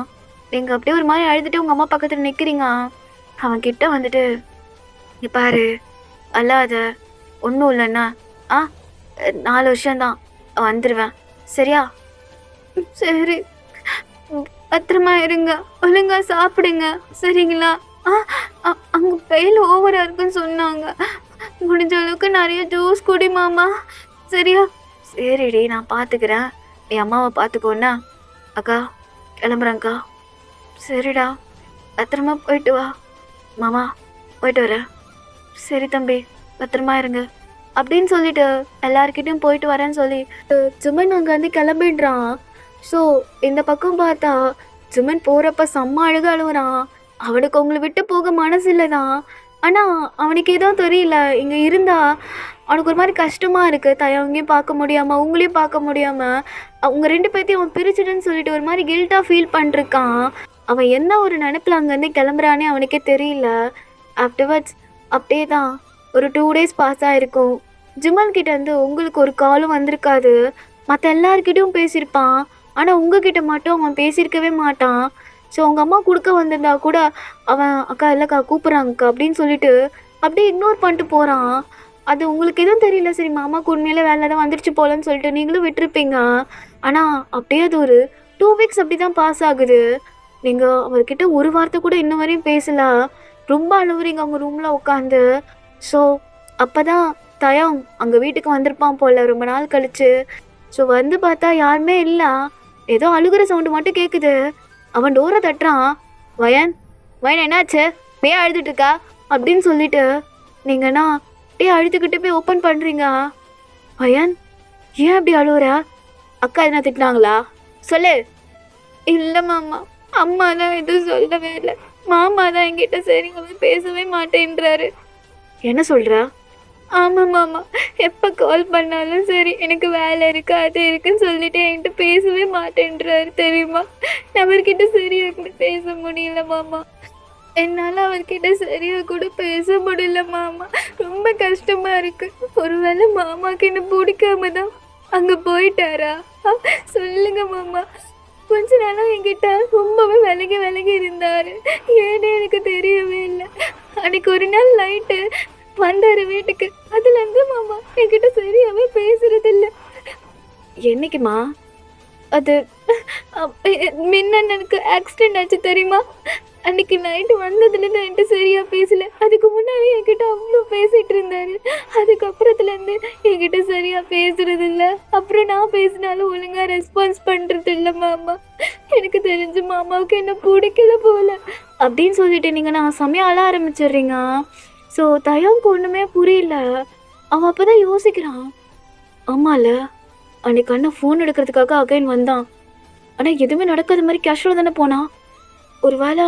நீங்கள் அப்படியே ஒரு மாதிரி அழுதுட்டு உங்கள் அம்மா பக்கத்தில் நிற்கிறீங்க. அவன் கிட்ட வந்துட்டு, இங்கே பாரு, அல்லாத ஒன்றும் இல்லைண்ணா. 4 வருஷம்தான், வந்துடுவேன். சரியா? சரி, பத்திரமா இருங்க, ஒழுங்கா சாப்பிடுங்க, சரிங்களா? அங்கே வெயில் ஓவராக இருக்குன்னு சொன்னாங்க. முடிஞ்ச அளவுக்கு நிறைய ஜூஸ் குடி மாமா, சரியா? சரிடி, நான் பார்த்துக்கிறேன். என் அம்மாவை பார்த்துக்கோண்ணா. அக்கா கிளம்புறேங்க்கா. சரிடா, பத்திரமா போயிட்டு வா. மாமா போயிட்டு வரேன். சரி தம்பி, பத்திரமா இருங்க அப்படின்னு சொல்லிட்டு எல்லாருக்கிட்டையும் போயிட்டு வரேன்னு சொல்லி ஜுமன் அங்கேருந்து கிளம்பிடுறான். ஸோ இந்த பக்கம் பார்த்தா ஜுமன் போகிறப்ப செம்ம அழுகிறான். அவனுக்கு அவங்கள விட்டு போக மனசு இல்லை தான். ஆனால் அவனுக்கு எதுவும் தெரியல, இங்கே இருந்தால் அவனுக்கு ஒரு மாதிரி கஷ்டமாக இருக்குது. தயவங்களையும் பார்க்க முடியாமல் உங்களையும் பார்க்க முடியாமல் அவங்க 2 பேர்த்தையும் அவன் பிரிச்சுட்டுன்னு சொல்லிட்டு ஒரு மாதிரி கில்ட்டாக ஃபீல் பண்ணிருக்கான். அவன் என்ன ஒரு நினைப்பில் அங்கேருந்து கிளம்புறானே அவனுக்கே தெரியல. ஆஃப்டர்வர்ட்ஸ் அப்படியே தான் ஒரு 2 டேஸ் பாஸ் ஆகிருக்கும். ஜுமல் கிட்டேருந்து உங்களுக்கு ஒரு காலும் வந்திருக்காது. மற்ற எல்லாருக்கிட்டையும் பேசியிருப்பான், ஆனால் உங்ககிட்ட மட்டும் அவன் பேசியிருக்கவே மாட்டான். ஸோ உங்கள் அம்மா கொடுக்க வந்திருந்தா கூட அவன் அக்கா இல்லைக்கா கூப்பிட்றாங்கக்கா அப்படின்னு சொல்லிட்டு அப்படியே இக்னோர் பண்ணிட்டு போகிறான். அது உங்களுக்கு எதுவும் தெரியல, சரி மாமாவுக்கு உண்மையிலே வேலை தான் வந்துருச்சு போலன்னு சொல்லிட்டு நீங்களும் விட்டுருப்பீங்க. ஆனால் அப்படியே அது ஒரு 2 வீக்ஸ் அப்படி தான் பாஸ் ஆகுது. நீங்கள் அவர்கிட்ட ஒரு வார்த்தை கூட இன்ன வரையும் பேசல. ரொம்ப அழுவுறீங்க அவங்க ரூமில் உட்காந்து. ஸோ அப்போ தான் தயம் அங்கே வீட்டுக்கு வந்திருப்பான் போல் ரொம்ப நாள் கழிச்சு. ஸோ வந்து பார்த்தா யாருமே இல்லை, ஏதோ அழுகிற சவுண்டு மட்டும் கேட்குது. அவன் டோரை தட்டுறான். வயன் வயன் என்னாச்சு, ஏன் அழுதுட்டுருக்கா அப்படின்னு சொல்லிட்டு நீங்கண்ணா அப்படியே அழுதுகிட்டு போய் ஓப்பன் பண்ணுறீங்க. வயன் ஏன் அப்படி அழுவுற? அக்கா என்ன திட்டினாங்களா? சொல்லு. இல்லை மாமா, அம்மா தான் எதுவும் சொல்லவே இல்லை. மாமா தான் என்கிட்ட சரிங்கவே பேசவே மாட்டேன்றாரு. என்ன சொல்கிற? ஆமாம் மாமா, எப்போ கால் பண்ணாலும் சரி எனக்கு வேலை இருக்குது அது இருக்குன்னு சொல்லிட்டு என்கிட்ட பேசவே மாட்டேன்றாரு தெரியுமா. அவர்கிட்ட சரியாக பேச முடியல மாமா. என்னால் அவர்கிட்ட சரியாக கூட பேச முடியல மாமா. ரொம்ப கஷ்டமாக இருக்குது. ஒருவேளை மாமாவுக்கு என்ன பிடிக்காம தான் அங்கே போயிட்டாரா? சொல்லுங்க மாமா. கொஞ்ச நாளாக என்கிட்ட ரொம்பவே விலகி இருந்தார். ஏன்னு எனக்கு தெரியவே இல்லை. அன்றைக்கி ஒரு நாள் நைட்டு வந்தார் வீட்டுக்கு. அதுலேருந்து மாமா என்கிட்ட சரியாகவே பேசுறதில்ல. என்னைக்குமா? அது மின்னண்ணனுக்கு ஆக்சிடென்ட் ஆச்சு தெரியுமா. அன்றைக்கி நைட்டு வந்ததுலேருந்து என்கிட்ட சரியாக பேசல. அதுக்கு முன்னாடி என்கிட்ட அவ்வளோ பேசிகிட்டு இருந்தார். அதுக்கப்புறத்துலேருந்து என்கிட்ட சரியாக பேசுறதில்ல. அப்புறம் நான் பேசினாலும் ஒழுங்காக ரெஸ்பான்ஸ் பண்ணுறதில்ல மாமா. எனக்கு தெரிஞ்சு மாமாவுக்கு என்ன பிடிக்கல போல அப்படின்னு சொல்லிட்டு நீங்கள் நான் செம்மையாக அழ ஆரம்பிச்சிடுறீங்க. ஸோ தயாவுக்கு ஒன்றுமே புரியல. அவன் அப்போ தான் யோசிக்கிறான், ஆமாம்ல அன்றைக்கி அண்ணன் ஃபோன் எடுக்கிறதுக்காக அகைன் வந்தான். ஆனால் எதுவுமே நடக்காத மாதிரி கேஷுவலாக தானே போனான். ஒரு வேளை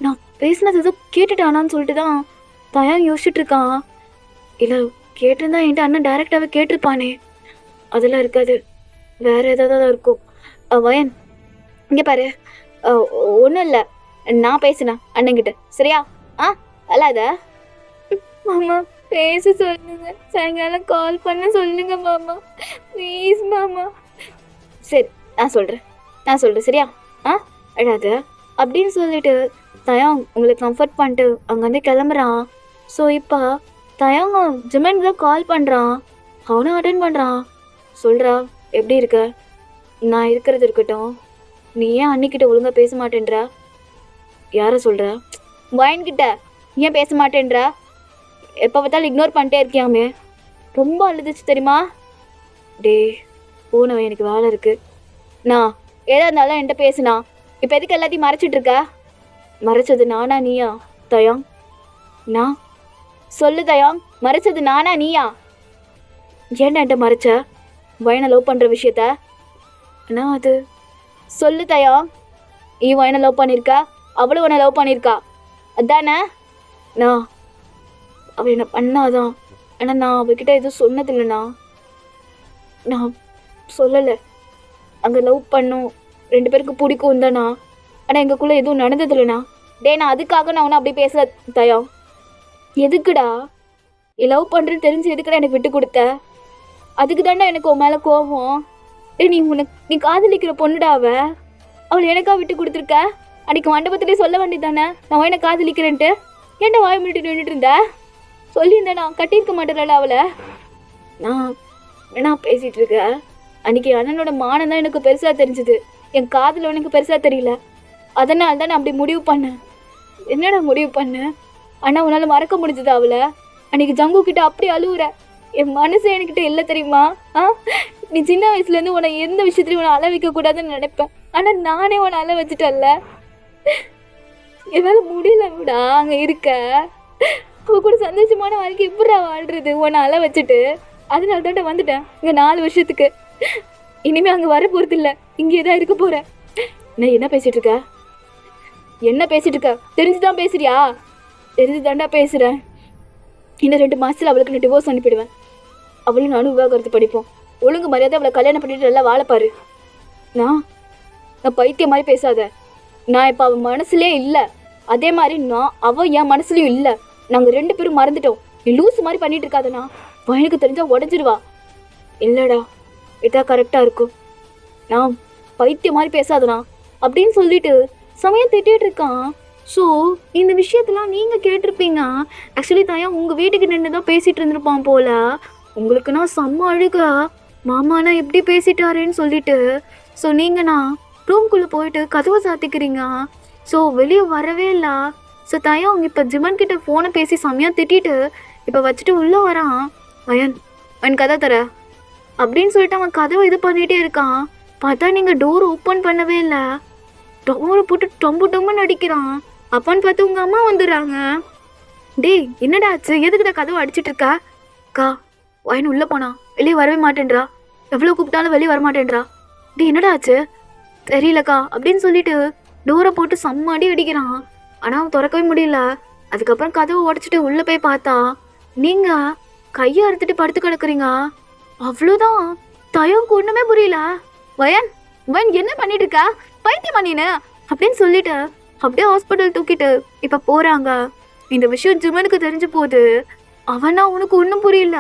நான் பேசினது எதுவும் கேட்டுட்டானான்னு சொல்லிட்டு தான் தயான் யோசிச்சுட்ருக்கான். இல்லை கேட்டிருந்தா என்கிட்ட அண்ணன் டைரெக்டாகவே கேட்டிருப்பானே. அதெல்லாம் இருக்காது, வேறு ஏதாவது தான் இருக்கும். வயன் இங்கே பாரு, ஒன்றும் இல்லை, நான் பேசினேன் அண்ணங்கிட்ட, சரியா? அல்லாத மாமா பேச சொல்லுங்க, சாயங்காலம் கால் பண்ண சொல்லுங்க மாமா, ப்ளீஸ் மாமா. சரி நான் சொல்கிறேன் சரியா? அழாத அப்படின்னு சொல்லிட்டு தயாங் உங்களுக்கு கம்ஃபர்ட் பண்ணிட்டு அங்கேருந்து கிளம்புறான். ஸோ இப்போ தயாங் ஜிமனுக்கு தான் கால் பண்ணுறான். அவனும் அட்டென்ட் பண்ணுறான். சொல்கிறா, எப்படி இருக்க? நான் இருக்கிறது இருக்கட்டும், நீ ஏன் அன்னிக்கிட்ட ஒழுங்காக பேச மாட்டேன்றா? யாரை சொல்கிற? வயன்கிட்ட ஏன் பேச மாட்டேன்றா? எப்போ பார்த்தாலும் இக்னோர் பண்ணிட்டே இருக்கியாமே. ரொம்ப அழுதுச்சு தெரியுமா? டே போனவன், எனக்கு வேலை இருக்குது, நான் ஏதா இருந்தாலும் என்கிட்ட பேசுனா. இப்போ எதுக்கு எல்லாத்தையும் மறைச்சிட்டு இருக்க? மறைச்சது நானா நீயா தயாங்? நான் சொல்லு தயாங், மறைச்சது நானா நீயா? ஏன்டா என்கிட்ட மறைச்ச வயனை லவ் பண்ணுற விஷயத்த? நான் அது சொல்லு தயாங். நீ வயனை லவ் பண்ணியிருக்கா, அவளும் உன்னை லவ் பண்ணியிருக்கா அதானே? நான் அவள் என்ன பண்ணாதான், ஆனால் நான் அவகிட்ட எதுவும் சொன்னதில்லைண்ணா. நான் சொல்லலை. அங்கே லவ் பண்ணும், 2 பேருக்கு பிடிக்கும் தானா, ஆனால் எங்களுக்குள்ளே எதுவும் நடந்ததில்லைண்ணா. நான் அதுக்காக நான் ஒன்றும் அப்படி பேசல தயா. எதுக்குடா நீ லவ் பண்ணுறேன்னு தெரிஞ்சு எதுக்குடா எனக்கு விட்டு கொடுத்த? அதுக்கு தாண்டா எனக்கு உன் மேலே கோபம். நீ காதலிக்கிற பொண்ணுடா அவளை எனக்கா விட்டு கொடுத்துருக்க? அன்றைக்கி மண்டபத்திலே சொல்ல வேண்டியதானே நான் என்ன காதலிக்கிறேன்ட்டு. ஏன்டா வாய் முடிட்டு நின்றுட்டு இருந்த? சொல்லியிருந்தேன் நான் கட்டியிருக்க மாட்டேன்ல அவளை. நான் என்ன பேசிகிட்டு இருக்கேன்? அன்றைக்கி அண்ணனோட மானம் தான் எனக்கு பெருசாக தெரிஞ்சுது, என் காதல் எனக்கு பெருசாக தெரியல. அதனால தான் நான் அப்படி முடிவு பண்ணேன். என்னடா முடிவு பண்ணேன்? ஆனால் உன்னால் மறக்க முடிஞ்சது அவளை? அன்றைக்கி ஜங்கு கிட்ட அப்படி அழுவுற, என் மனசு என்கிட்ட இல்லை தெரியுமா? நீ சின்ன வயசுலேருந்து உன்னை எந்த விஷயத்துலையும் உன்னை அழ வைக்கக்கூடாதுன்னு நினைப்பேன். ஆனால் நானே உன்னை அழ வச்சுட்டல்ல. என்னால் முடியலடா அங்கே இருக்க. அவ கூட சந்தோஷமான வாழ்க்கை எப்படா வாழ்றது உன்னை அழ வச்சுட்டு? அதனால தான்டா வந்துட்டேன் இங்கே 4 வருஷத்துக்கு. இனிமேல் அங்கே வர போகிறது இல்லை, இங்கே தான் இருக்க போகிறேன். நான் என்ன பேசிகிட்டு இருக்க? என்ன பேசிகிட்டு இருக்க? தெரிஞ்சுதான் பேசுறியா? தெரிஞ்சு தாண்டா பேசுகிறேன். இன்னும் 2 மாதத்தில் அவளுக்கு நான் டிவோர்ஸ் அனுப்பிடுவேன். அவளும் நானும் விவாகரத்து படிப்போம். ஒழுங்கு மரியாதை அவளை கல்யாணம் பண்ணிட்டு நல்லா வாழப்பாரு. நான் பைத்தியம் மாதிரி பேசாத. நான் இப்போ அவன் மனசுலே இல்லை, அதே மாதிரி அவள் என் மனசுலையும் இல்லை. நாங்கள் 2 பேரும் மறந்துட்டோம். நீ லூஸ் மாதிரி பண்ணிட்டு இருக்காதண்ணா, எனக்கு தெரிஞ்சால் உடஞ்சிடுவா. இல்லைடா, இதான் கரெக்டாக இருக்கும். நான் பைத்தியம் மாதிரி பேசாதண்ணா அப்படின்னு சொல்லிட்டு சமயம் திட்டிகிட்டு இருக்கான். ஸோ இந்த விஷயத்தெல்லாம் நீங்கள் கேட்டிருப்பீங்க. ஆக்சுவலி தயா உங்கள் வீட்டுக்கு நின்று தான் பேசிகிட்டு இருந்திருப்பான் போல். உங்களுக்குன்னா செம்ம அழுக, மாமானா எப்படி பேசிட்டாரேன்னு சொல்லிட்டு. ஸோ நீங்கண்ணா ரூம்குள்ளே போயிட்டு கதவை சாத்திக்கிறீங்க. ஸோ வெளியே வரவே இல்லை. ஸோ தயா அவங்க இப்போ ஜிமன் கிட்ட ஃபோனை பேசி செம்மையாக திட்டிட்டு இப்போ வச்சுட்டு உள்ளே வரான். அவன் கதை தர அப்படின்னு சொல்லிட்டு அவன் கதவை இது பண்ணிகிட்டே இருக்கான். பார்த்தா நீங்கள் டோர் ஓப்பன் பண்ணவே இல்லை. டோரை போட்டு டொம்புன்னு அடிக்கிறான். அப்பான்னு பார்த்து உங்கள் அம்மா வந்துடுறாங்க. டேய் என்னடா ஆச்சு? எதுக்குடா கதவை அடிச்சிட்டு இருக்கா? அக்கா வயன் உள்ளே போனா வெளியே வரவே மாட்டேன்றா, எவ்வளோ கூப்பிட்டாலும் வெளியே வரமாட்டேன்றா. டேய் என்னடா ஆச்சு? தெரியலக்கா அப்படின்னு சொல்லிட்டு டோரை போட்டு செம்ம அடி அடிக்கிறான். ஆனால் அவன் திறக்கவே முடியல. அதுக்கப்புறம் கதவை உடச்சிட்டு உள்ளே போய் பார்த்தா நீங்கள் கையை அறுத்துட்டு படுத்து கிடக்குறீங்க. அவ்வளோதான். தயவுக்கு ஒன்றுமே புரியல. வயன் என்ன பண்ணிட்டு இருக்கா? பைத்தியம் பண்ணினு அப்படின்னு சொல்லிட்டு அப்படியே ஹாஸ்பிட்டல் தூக்கிட்டு இப்போ போகிறாங்க. இந்த விஷயம் ஜிமனுக்கு தெரிஞ்ச போது அவனா உனக்கு ஒன்றும் புரியல.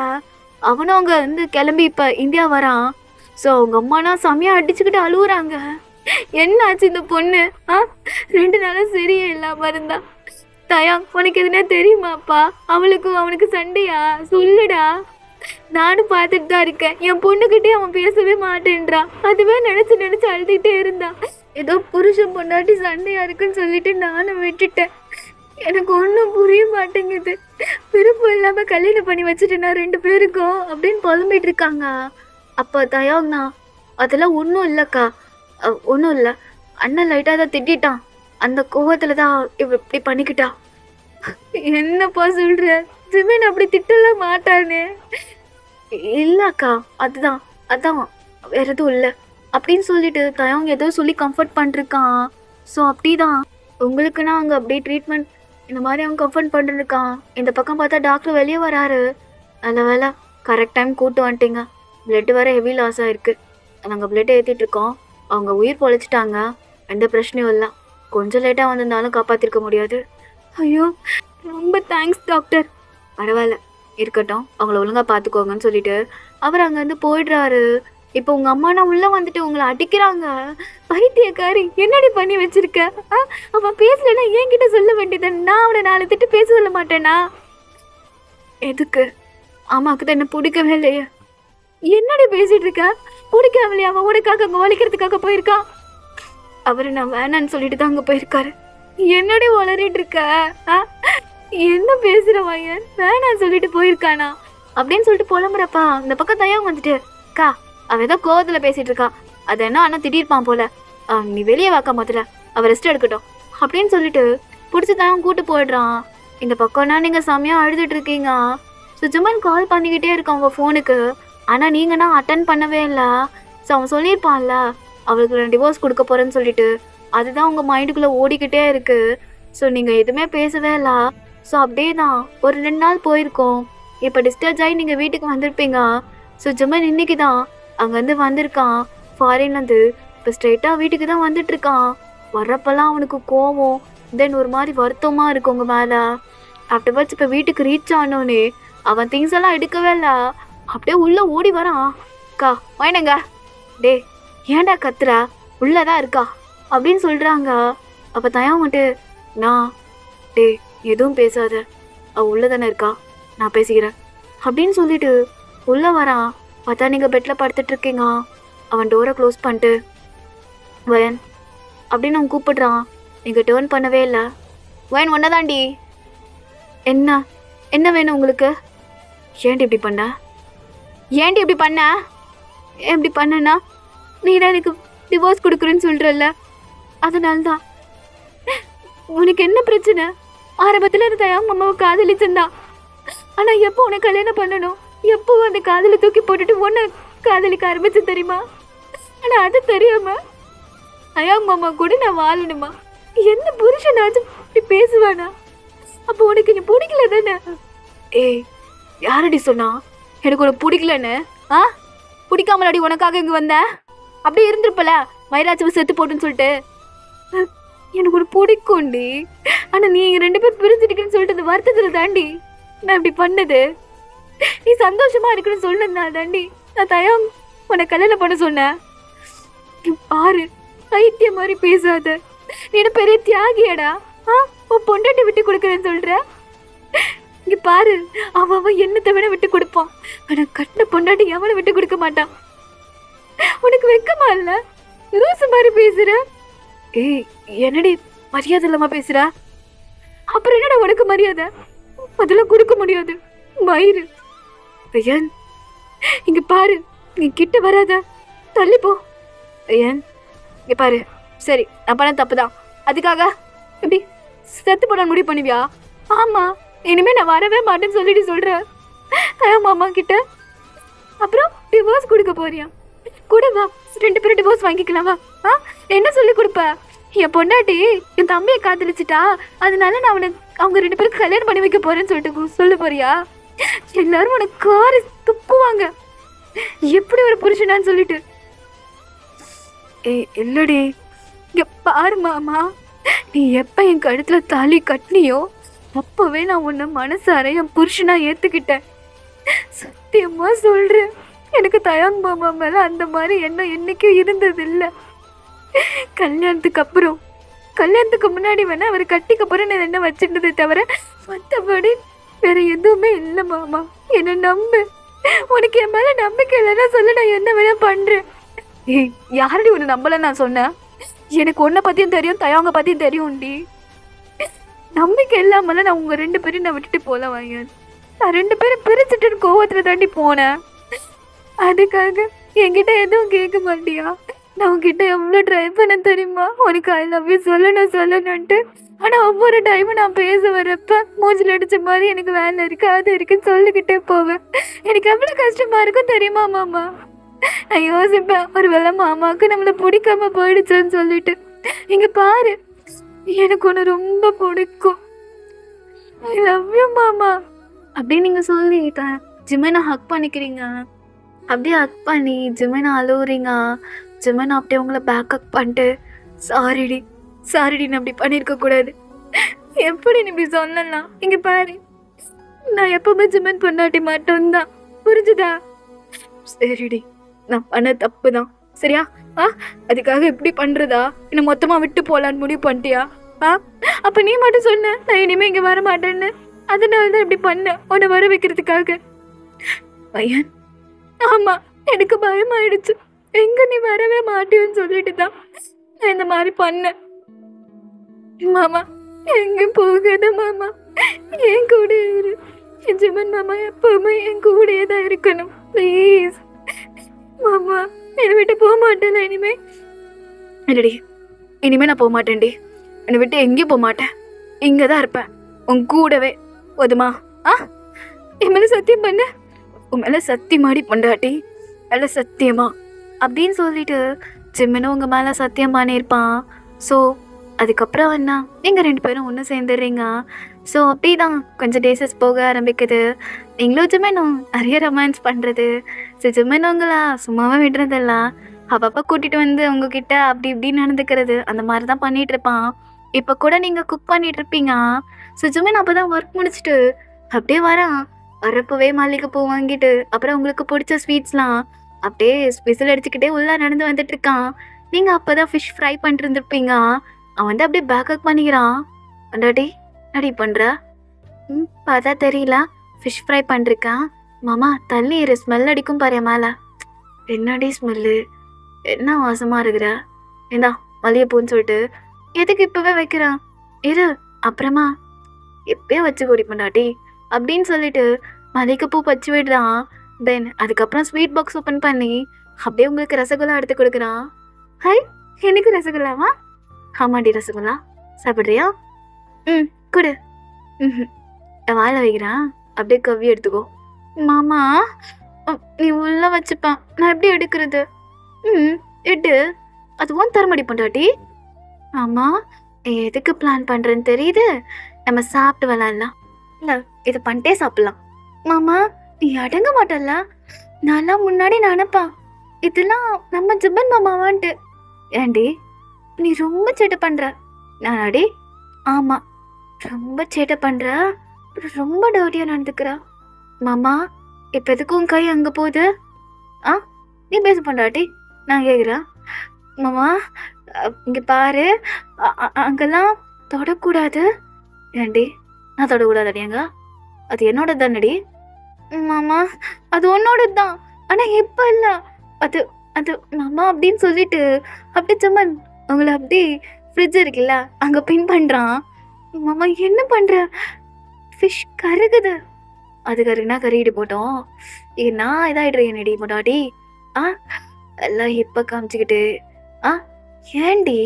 அவனும் அங்கே வந்து கிளம்பி இப்போ இந்தியா வரான். ஸோ அவங்க அம்மானா செமையாக அடிச்சுக்கிட்டு அழுகுறாங்க. என்ன ஆச்சு இந்த பொண்ணு? 2 நாளாக சரியே இல்லாமல் இருந்தா. தயா உனக்கு எதுனா தெரியுமாப்பா? அவளுக்கும் அவனுக்கு சண்டையா? சொல்லுடா. நானும் பார்த்துட்டு தான் இருக்கேன். என் பொண்ணுக்கிட்டே அவன் பேசவே மாட்டேன்றான். அதுவே நினச்சி அழுதுகிட்டே இருந்தான். ஏதோ புருஷன் பொண்டாட்டி சண்டையா இருக்குன்னு சொல்லிட்டு நானும் விட்டுட்டேன். எனக்கு ஒன்றும் புரிய மாட்டேங்குது. விருப்பம் இல்லாமல் கல்யாணம் பண்ணி வச்சுட்டேன்னா 2 பேருக்கும் அப்படின்னு புலம்பிட்டு இருக்காங்க. அப்போ தயாங்கண்ணா அதெல்லாம் ஒன்றும் இல்லைக்கா, ஒன்றும் இல்லை. அண்ணன் லைட்டாக தான் திட்டான், அந்த கோவத்தில் தான் இப்படி பண்ணிக்கிட்டா. என்னப்பா சொல்கிற? ஜிமின் அப்படி திட்டலாம் மாட்டானே. இல்லைக்கா அதான் வேற எதுவும் இல்லை அப்படின்னு சொல்லிட்டு தயவங்க ஏதோ சொல்லி கம்ஃபர்ட் பண்ணிருக்கான். ஸோ அப்படிதான் உங்களுக்குன்னா அங்கே அப்படியே ட்ரீட்மெண்ட் இந்த மாதிரி அவன் கம்ஃபர்ட் பண்ணிருக்கான். இந்த பக்கம் பார்த்தா டாக்டர் வெளியே வராரு. நல்ல வேலை கரெக்ட் டைம் கூட்டு வந்துட்டீங்க. பிளட் வேறு ஹெவி லாஸ் ஆகிருக்கு. நாங்கள் பிளட் ஏற்றிட்டுருக்கோம். அவங்க உயிர் பொழைச்சிட்டாங்க, எந்த பிரச்சனையும் இல்லை. கொஞ்சம் லேட்டாக வந்திருந்தாலும் காப்பாற்றிருக்க முடியாது. ஐயோ ரொம்ப தேங்க்ஸ் டாக்டர். பரவாயில்ல இருக்கட்டும், அவங்கள ஒழுங்காக பார்த்துக்கோங்கன்னு சொல்லிட்டு அவர் அங்கேருந்து போயிடுறாரு. இப்போ உங்கள் அம்மானா உள்ளே வந்துட்டு உங்களை அடிக்கிறாங்க. பைத்தியக்காரி என்னடி பண்ணி வச்சிருக்க? அவன் பேசலைன்னா என்கிட்ட சொல்ல வேண்டியது. நான் அவனை 4 திட்டு பேச சொல்ல மாட்டேனா? எதுக்கு? அம்மாவுக்கு தான் என்ன பிடிக்கவே இல்லையே. என்னடி பேசிட்டு இருக்க? பிடிக்காமலையா? அவன் உனக்காக அங்கே வலிக்கிறதுக்காக போயிருக்கான். அவரு நான் வேணான்னு சொல்லிட்டு தான் அங்கே போயிருக்காரு. என்னடி வளரிட்டு இருக்க? என்ன பேசுற வயன்? வேணான்னு சொல்லிட்டு போயிருக்கானா அப்படின்னு சொல்லிட்டு புலம்புறப்பா இந்த பக்கம் தயாங்க வந்துட்டு, அக்கா அவன் ஏதோ கோவத்தில் பேசிட்டு இருக்கான், அதை என்ன அண்ணா திட்டிருப்பான் போல. நீ வெளியே வாக்க முதல்ல, அவ ரெஸ்ட் எடுக்கட்டும் அப்படின்னு சொல்லிட்டு பிடிச்சதான் கூட்டு போயிடுறான். இந்த பக்கம்னா நீங்க செம்மையா அழுதுட்டு இருக்கீங்க. சுஜமன் கால் பண்ணிக்கிட்டே இருக்கான் உங்க ஃபோனுக்கு. ஆனா நீங்கன்னா அட்டன் பண்ணவே இல்லை. ஸோ அவன் சொல்லியிருப்பான்ல அவளுக்கு நான் டிவோர்ஸ் கொடுக்க போறேன்னு சொல்லிட்டு, அதுதான் உங்க மைண்டுக்குள்ள ஓடிக்கிட்டே இருக்கு. ஸோ நீங்க எதுவுமே பேசவே இல்லை. ஸோ அப்படியே தான் ஒரு 2 நாள் போயிருக்கோம். இப்போ டிஸ்சார்ஜ் ஆகி நீங்கள் வீட்டுக்கு வந்திருப்பீங்க. ஸோ ஜுமன் இன்னைக்கு தான் அங்கேருந்து வந்திருக்கான் ஃபாரின்லேருந்து. இப்போ ஸ்ட்ரெயிட்டாக வீட்டுக்கு தான் வந்துட்டு இருக்கான். வர்றப்பெல்லாம் அவனுக்கு கோவம், தென் ஒரு மாதிரி வருத்தமாக இருக்கு உங்கள் மேலே. ஆஃப்டர்வர்ட்ஸ் இப்போ வீட்டுக்கு ரீச் ஆனோன்னே அவன் திங்ஸ் எல்லாம் எடுக்கவே இல்லை. அப்படியே உள்ளே ஓடி வரான். அக்கா வாயினங்க, டே ஏன்டா கத்துற, உள்ளதான் இருக்கா அப்படின்னு சொல்கிறாங்க. அப்போ தயான் மட்டும் நான் டே எதுவும் பேசாத, அவள் உள்ளே தானே இருக்கா, நான் பேசிக்கிறேன் அப்படின்னு சொல்லிட்டு உள்ளே வரான். பார்த்தா நீங்கள் பெட்டில் படுத்துட்ருக்கீங்க. அவன் டோரை க்ளோஸ் பண்ணிட்டு வயன் அப்படின்னு அவன் கூப்பிடுறான். நீங்கள் டேர்ன் பண்ணவே இல்லை. வயன் ஒன்னதாண்டி. என்ன என்ன வேணும் உங்களுக்கு? ஏன்டி இப்படி பண்ண? ஏன்டி இப்படி பண்ண? எப்படி பண்ணனா, நீ தான் எனக்கு டிவோர்ஸ் கொடுக்குறேன்னு சொல்கிறல்ல, அதனால தான். உனக்கு என்ன பிரச்சனை? ஆரம்பத்தில் இருந்த அம்மாவை காதலிச்சிருந்தான். ஆனால் எப்போ உனக்கு கல்யாணம் பண்ணணும், எப்போ அந்த காதலை தூக்கி போட்டுட்டு உன்னை காதலிக்க ஆரம்பிச்சு தெரியுமா? ஆனால் அது தெரியாம ஐயா மாமா கூட நான் வாழணுமா? என்ன புருஷனாச்சும் இப்படி பேசுவானா? அப்போ உனக்கு நீ பிடிக்கல தானே? ஏய் யாரடி சொன்னா எனக்கு உனக்கு பிடிக்கலன்னு? பிடிக்காமலாடி உனக்காக இங்கே வந்தேன். அப்படியே இருந்திருப்பல மயிராட்சி செத்து போட்டுன்னு சொல்லிட்டு. எனக்கு ஒரு பிடிக்கும்டி, ஆனால் நீ 2 பேர் பிரிஞ்சுட்டுக்குன்னு சொல்லிட்டு அந்த வருத்தத்தில் தாண்டி நான் இப்படி பண்ணது. நீ சந்தோஷமா இருக்குன்னு சொன்னதுனால தாண்டி நான் தயாம் உன்னை கல்யாணம் பண்ண சொன்னேன். பாரு பைத்திய மாதிரி பேசாத, நீ என்ன பெரிய தியாகியடா. உன் பொண்டாட்டி விட்டு கொடுக்குறேன்னு சொல்ற. இங்க பாரு, அவன் என்னத்தை விட விட்டு கொடுப்பான், ஆனா கட்டின பொண்டாட்டி எவனை விட்டு கொடுக்க மாட்டான். உனக்கு வெக்கமா இல்ல? ரோசு மாதிரி பேசுற. ஏய் என்னடி மரியாதை இல்லாம பேசுற? அப்புறம் என்னடா உனக்கு மரியாதை? அதெல்லாம் கொடுக்க முடியாது மயிறு. ஐயன் இங்க பாரு, நீ கிட்ட வராத, தள்ளி போ. ஐயன் இங்க பாரு, சரி நான் பண்ண தப்புதான், அதுக்காக எப்படி செத்து போட முடிவு பண்ணுவியா? ஆமா, இனிமே நான் வரவே மாட்டேன்னு சொல்லிட்டு சொல்றேன் மாமா கிட்ட. அப்புறம் டிவோர்ஸ் கொடுக்க போறியா? கூட வா, 2 பேரும் டிவோர்ஸ் வாங்கிக்கலாம் வா. என்ன சொல்லி கொடுப்ப? என் பொண்டாட்டி என் தம்பியை காதலிச்சிட்டா, அதனால நான் அவங்க 2 பேருக்கு கல்யாணம் பண்ணி வைக்க போறேன்னு சொல்லிட்டு சொல்ல போறியா? எல்லாரும் உனக்கு காரி துப்புவாங்க, எப்படி ஒரு புருஷனான்னு சொல்லிட்டு. ஏய் இல்லடி, இங்க பாரு மாமா, நீ எப்ப என் கழுத்துல தாலி கட்டினியோ அப்பவே நான் உன்னை மனசார என் புருஷனா ஏத்துக்கிட்டேன். சத்தியமா சொல்றேன், எனக்கு தயாங் மாமா மேல அந்த மாதிரி எண்ணம் என்னைக்கும் இருந்தது இல்லை. கல்யாணத்துக்கு முன்னாடி வேணா அவர் கட்டிக்க போறேன்னு என்ன வச்சுட்டதே தவிர மற்றபடி வேற எதுவுமே இல்லை மாமா. என்ன நம்பு, உனக்கு என் மேல நம்பிக்கை இல்லைன்னா சொல்ல, நான் என்ன வேணா பண்றேன். ஏய் யாரடி உன்னை நம்பல நான் சொன்னேன்? எனக்கு உன்னை பத்தியும் தெரியும், தயாங்க பத்தியும் தெரியும்டி. நம்பிக்கை இல்லாமல நான் உங்க 2 பேரையும் நான் விட்டுட்டு போல வாங்க. நான் 2 பேரும் பிரிச்சுட்டு கோவத்துல தாண்டி போனேன். அதுக்காக என்கிட்ட எதுவும் கேட்க மாட்டியா? நான் உங்ககிட்ட எவ்வளோ ட்ரை பண்ண தெரியுமா உனக்கு ஐ லவ் யூ சொல்லணுன்ட்டு. ஆனால் ஒவ்வொரு டைமும் நான் பேச வரப்ப மூஞ்சில் அடித்த மாதிரி எனக்கு வேலை இருக்குது அது இருக்குன்னு சொல்லிக்கிட்டே போவேன். எனக்கு எவ்வளோ கஷ்டமாக இருக்கும் தெரியுமா மாமா? நான் யோசிப்பேன், ஒரு வேளை மாமாவுக்கு நம்மளை பிடிக்காம போயிடுச்சுன்னு சொல்லிட்டு. இங்கே பாரு, எனக்கு ஒன்று ரொம்ப பிடிக்கும், ஐ லவ் யூ மாமா அப்படின்னு நீங்கள் சொல்லிட்டேன். ஜிமனை ஹக் பண்ணிக்கிறீங்க. அப்படியே ஹக் பண்ணி ஜிமனை அழுவுறீங்க. ஜிமன் அப்படியே உங்களை பேக் ஹக் பண்ணிட்டு சாரிடி நான் அப்படி பண்ணியிருக்கக்கூடாது, எப்படி நீ இப்படி சொல்லலாம்? இங்கே பாரு, நான் எப்பவுமே ஜிமன் பொண்டாட்டி மட்டும்தான், புரிஞ்சுதா? சரிடி, நான் பண்ண தப்பு தான், சரியா? அதுக்காக இப்படி பண்ணுறதா? என்னை மொத்தமாக விட்டு போகலான்னு முடிவு பண்ணிட்டியா? அப்போ நீ மட்டும் சொன்ன நான் இனிமேல் இங்கே வர மாட்டேன்னு, அதனால தான் இப்படி பண்ண, உன்னை வர வைக்கிறதுக்காக. பையன் ஆமாம், எனக்கு பயமாயிடுச்சு, எங்கே நீ வரவே மாட்டியோன்னு சொல்லிட்டு தான் நான் இந்த மாதிரி பண்ணேன். மாமா எங்கேயும் போகாத மாமா, என் கூட இரு. என் ஜிமன் மாமா எப்பவுமே என் கூடயே தான் இருக்கணும் ப்ளீஸ். மாமா என்னை விட்டு போக மாட்டேன் இனிமே. என்னடி இனிமே நான் போக மாட்டேன்டி. என்னை விட்டு எங்கேயும் போக மாட்டேன். இங்கே தான் இருப்பேன் உன் கூடவே. போதுமா? ஆ என் மேலே சத்தியம் பண்ண. உன் மேலே சத்தியமாடி பொண்டாட்டி, மேலே சத்தியமா அப்படின்னு சொல்லிட்டு ஜிம்மினும் உங்கள் மேலே சத்தியம் பண்ணியிருப்பான். ஸோ அதுக்கப்புறம் என்ன, நீங்கள் 2 பேரும் ஒன்று சேர்ந்துடுறீங்க. ஸோ அப்படி தான் கொஞ்சம் டேஸஸ் போக ஆரம்பிக்குது. நீங்களும் ஜிம்மினும் நிறைய ரொமான்ஸ் பண்ணுறது. ஸோ ஜிம்மின் உங்களா சும்மாவே விடுறதில்ல, அப்பப்போ கூட்டிகிட்டு வந்து உங்ககிட்ட அப்படி இப்படின்னு நடந்துக்கிறது, அந்த மாதிரி தான் பண்ணிகிட்ருப்பான். இப்போ கூட நீங்கள் குக் பண்ணிகிட்ருப்பீங்க. ஸோ ஜிம்மின் அப்போ தான் ஒர்க் முடிச்சுட்டு அப்படியே வரான். வரப்போவே மல்லிகைப்பூ வாங்கிட்டு அப்புறம் உங்களுக்கு பிடிச்ச ஸ்வீட்ஸ்லாம் அப்படியே ஸ்பெஷல் அடிச்சுக்கிட்டே உள்ளே நடந்து வந்துட்டுருக்கான். நீங்கள் அப்போ தான் ஃபிஷ் ஃப்ரை பண்ணிருந்துருப்பீங்க. அவன் வந்து அப்படியே பேக்கப் பண்ணிக்கிறான். அண்டாடி நடி பண்ணுற? பார்த்தா தெரியல, ஃபிஷ் ஃப்ரை பண்ணிருக்கான். மாமா தள்ளி இரு, ஸ்மெல் அடிக்கும் பாரு மேலே. என்னடி ஸ்மெல்லு, என்ன வாசமாக இருக்கிற? ஏண்டா மல்லிகைப்பூன்னு சொல்லிட்டு எதுக்கு இப்போவே வைக்கிறான்? இரு அப்புறமா எப்பயே வச்சு கூடி பண்ணாட்டி அப்படின்னு சொல்லிட்டு மல்லிகைப்பூ பச்சு விடுறான். தென் அதுக்கப்புறம் ஸ்வீட் பாக்ஸ் ஓப்பன் பண்ணி அப்படியே உங்களுக்கு ரசகுல்லா எடுத்து கொடுக்குறான். ஹை, எனக்கு ரசகுல்லாவா? ஆமாடி ரசகுல்லா, சாப்பிட்றியா? கொடு. என் வாயில் வைக்கிறான், அப்படியே கவ்வி எடுத்துக்கோ. மாமா நீ உள்ள வச்சுப்பான், நான் எப்படி எடுக்கிறது? எடு, அதுவும் தரமடி பொண்டாட்டி. ஆமாம், எதுக்கு பிளான் பண்ணுறேன்னு தெரியுது. நம்ம சாப்பிட்டு விளாட்லாம். இல்லை இதை பண்ணிட்டே சாப்பிட்லாம். மாமா நீ அடங்க மாட்டல்ல. நான்லாம் முன்னாடி நினைப்பா இதெல்லாம் நம்ம ஜிப்பன் மாமாவான்ட்டு. ஏண்டி நீ ரொம்ப சேட்டை பண்ணுற? நானாடி? ஆமாம், ரொம்ப சேட்டை பண்ணுற, ரொம்ப டவுட்டியாக நடந்துக்கிற. மாமா இப்போ எதுக்கும் கை அங்கே போகுது? நீ பேச பண்ணாட்டி நான் கேட்குறேன். மாமா இங்கே பாரு, அங்கெல்லாம் தொடக்கூடாது. ஏண்டி நான் தொடக்கூடாது? அங்க அது என்னோட தானடி. மாமா அது உன்னோட தான், ஆனால் இப்போ இல்லை. அது அது மாமா அப்படின்னு சொல்லிட்டு அப்படியே ஜம்மன் உங்களை அப்படி ஃப்ரிட்ஜ் இருக்குல்ல அங்கே பின் பண்ணுறான். மாமா என்ன பண்ணுற? ஃபிஷ் கருகுது. அது கருகுனா கருகிட்டு போட்டோம். நான் இதாகிடுறேன் நடி முன்னாடி. எல்லாம் இப்போ காமிச்சிக்கிட்டு ஏண்டி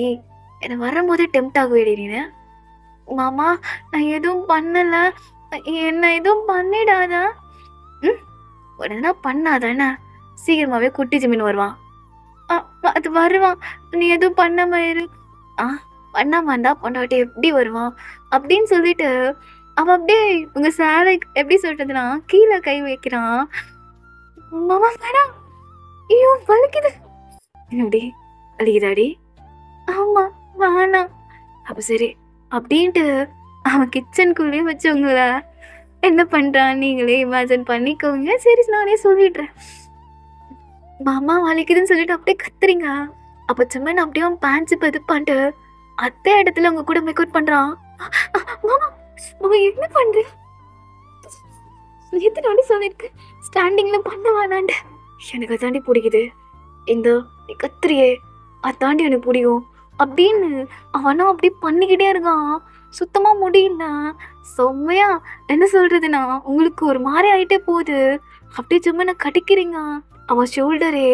என்னை வரும்போதே டெம்ட் ஆகுவேடி நீனு. மாமா நான் எதுவும் பண்ணலை, என்ன எதுவும் பண்ணிடாதா? உடனே பண்ணாதானே சீக்கிரமாகவே குட்டி ஜிமின் வருவான். அது வருவான், நீ எதுவும் பண்ணாம இரு. பண்ணாமண்டா பொண்டாட்டி எப்படி வருவான் அப்படின்னு சொல்லிட்டு அவன் அப்படியே உங்கள் சேலை எப்படி சொல்றதுனா கீழே கை வைக்கிறான். மாமா வேணாம், ஐயோ வலிக்குது. என்னடி வலிக்குதாடி? ஆமாம் வேணாம். அப்போ சரி அப்படின்ட்டு அவன் கிச்சனுக்குள்ளேயே வச்சவங்கள என்ன பண்ணுறான் நீங்களே இமேஜின் பண்ணிக்கோங்க. சரி நானே சொல்லிடுறேன். மாமா வலிக்குதுன்னு சொல்லிட்டு அப்படியே கத்துறீங்க. அப்போ சும்மன் அப்படியே அவன் பேண்ட்ஸ் இப்போ இது பண்ணிட்டு அதே இடத்துல அவங்க கூட மேக் அவுட் பண்ணுறான். மாமா மாமா என்ன பண்ணுற? எத்தனை சொல்லியிருக்கு ஸ்டாண்டிங்கில் பண்ண வேணான்ட்டு. எனக்கு அதாண்டி பிடிக்குது. இந்த நீ கத்திரியே அதாண்டி எனக்கு பிடிக்கும் அப்படின்னு அவனா அப்படி பண்ணிக்கிட்டே இருக்கான். சுத்தமாக முடியல. செம்மையா என்ன சொல்கிறதுனா உங்களுக்கு ஒரு மாதிரி ஆகிட்டே போகுது. அப்படியே சும்மா நான் கடிக்கிறீங்க அவன் ஷோல்டரே.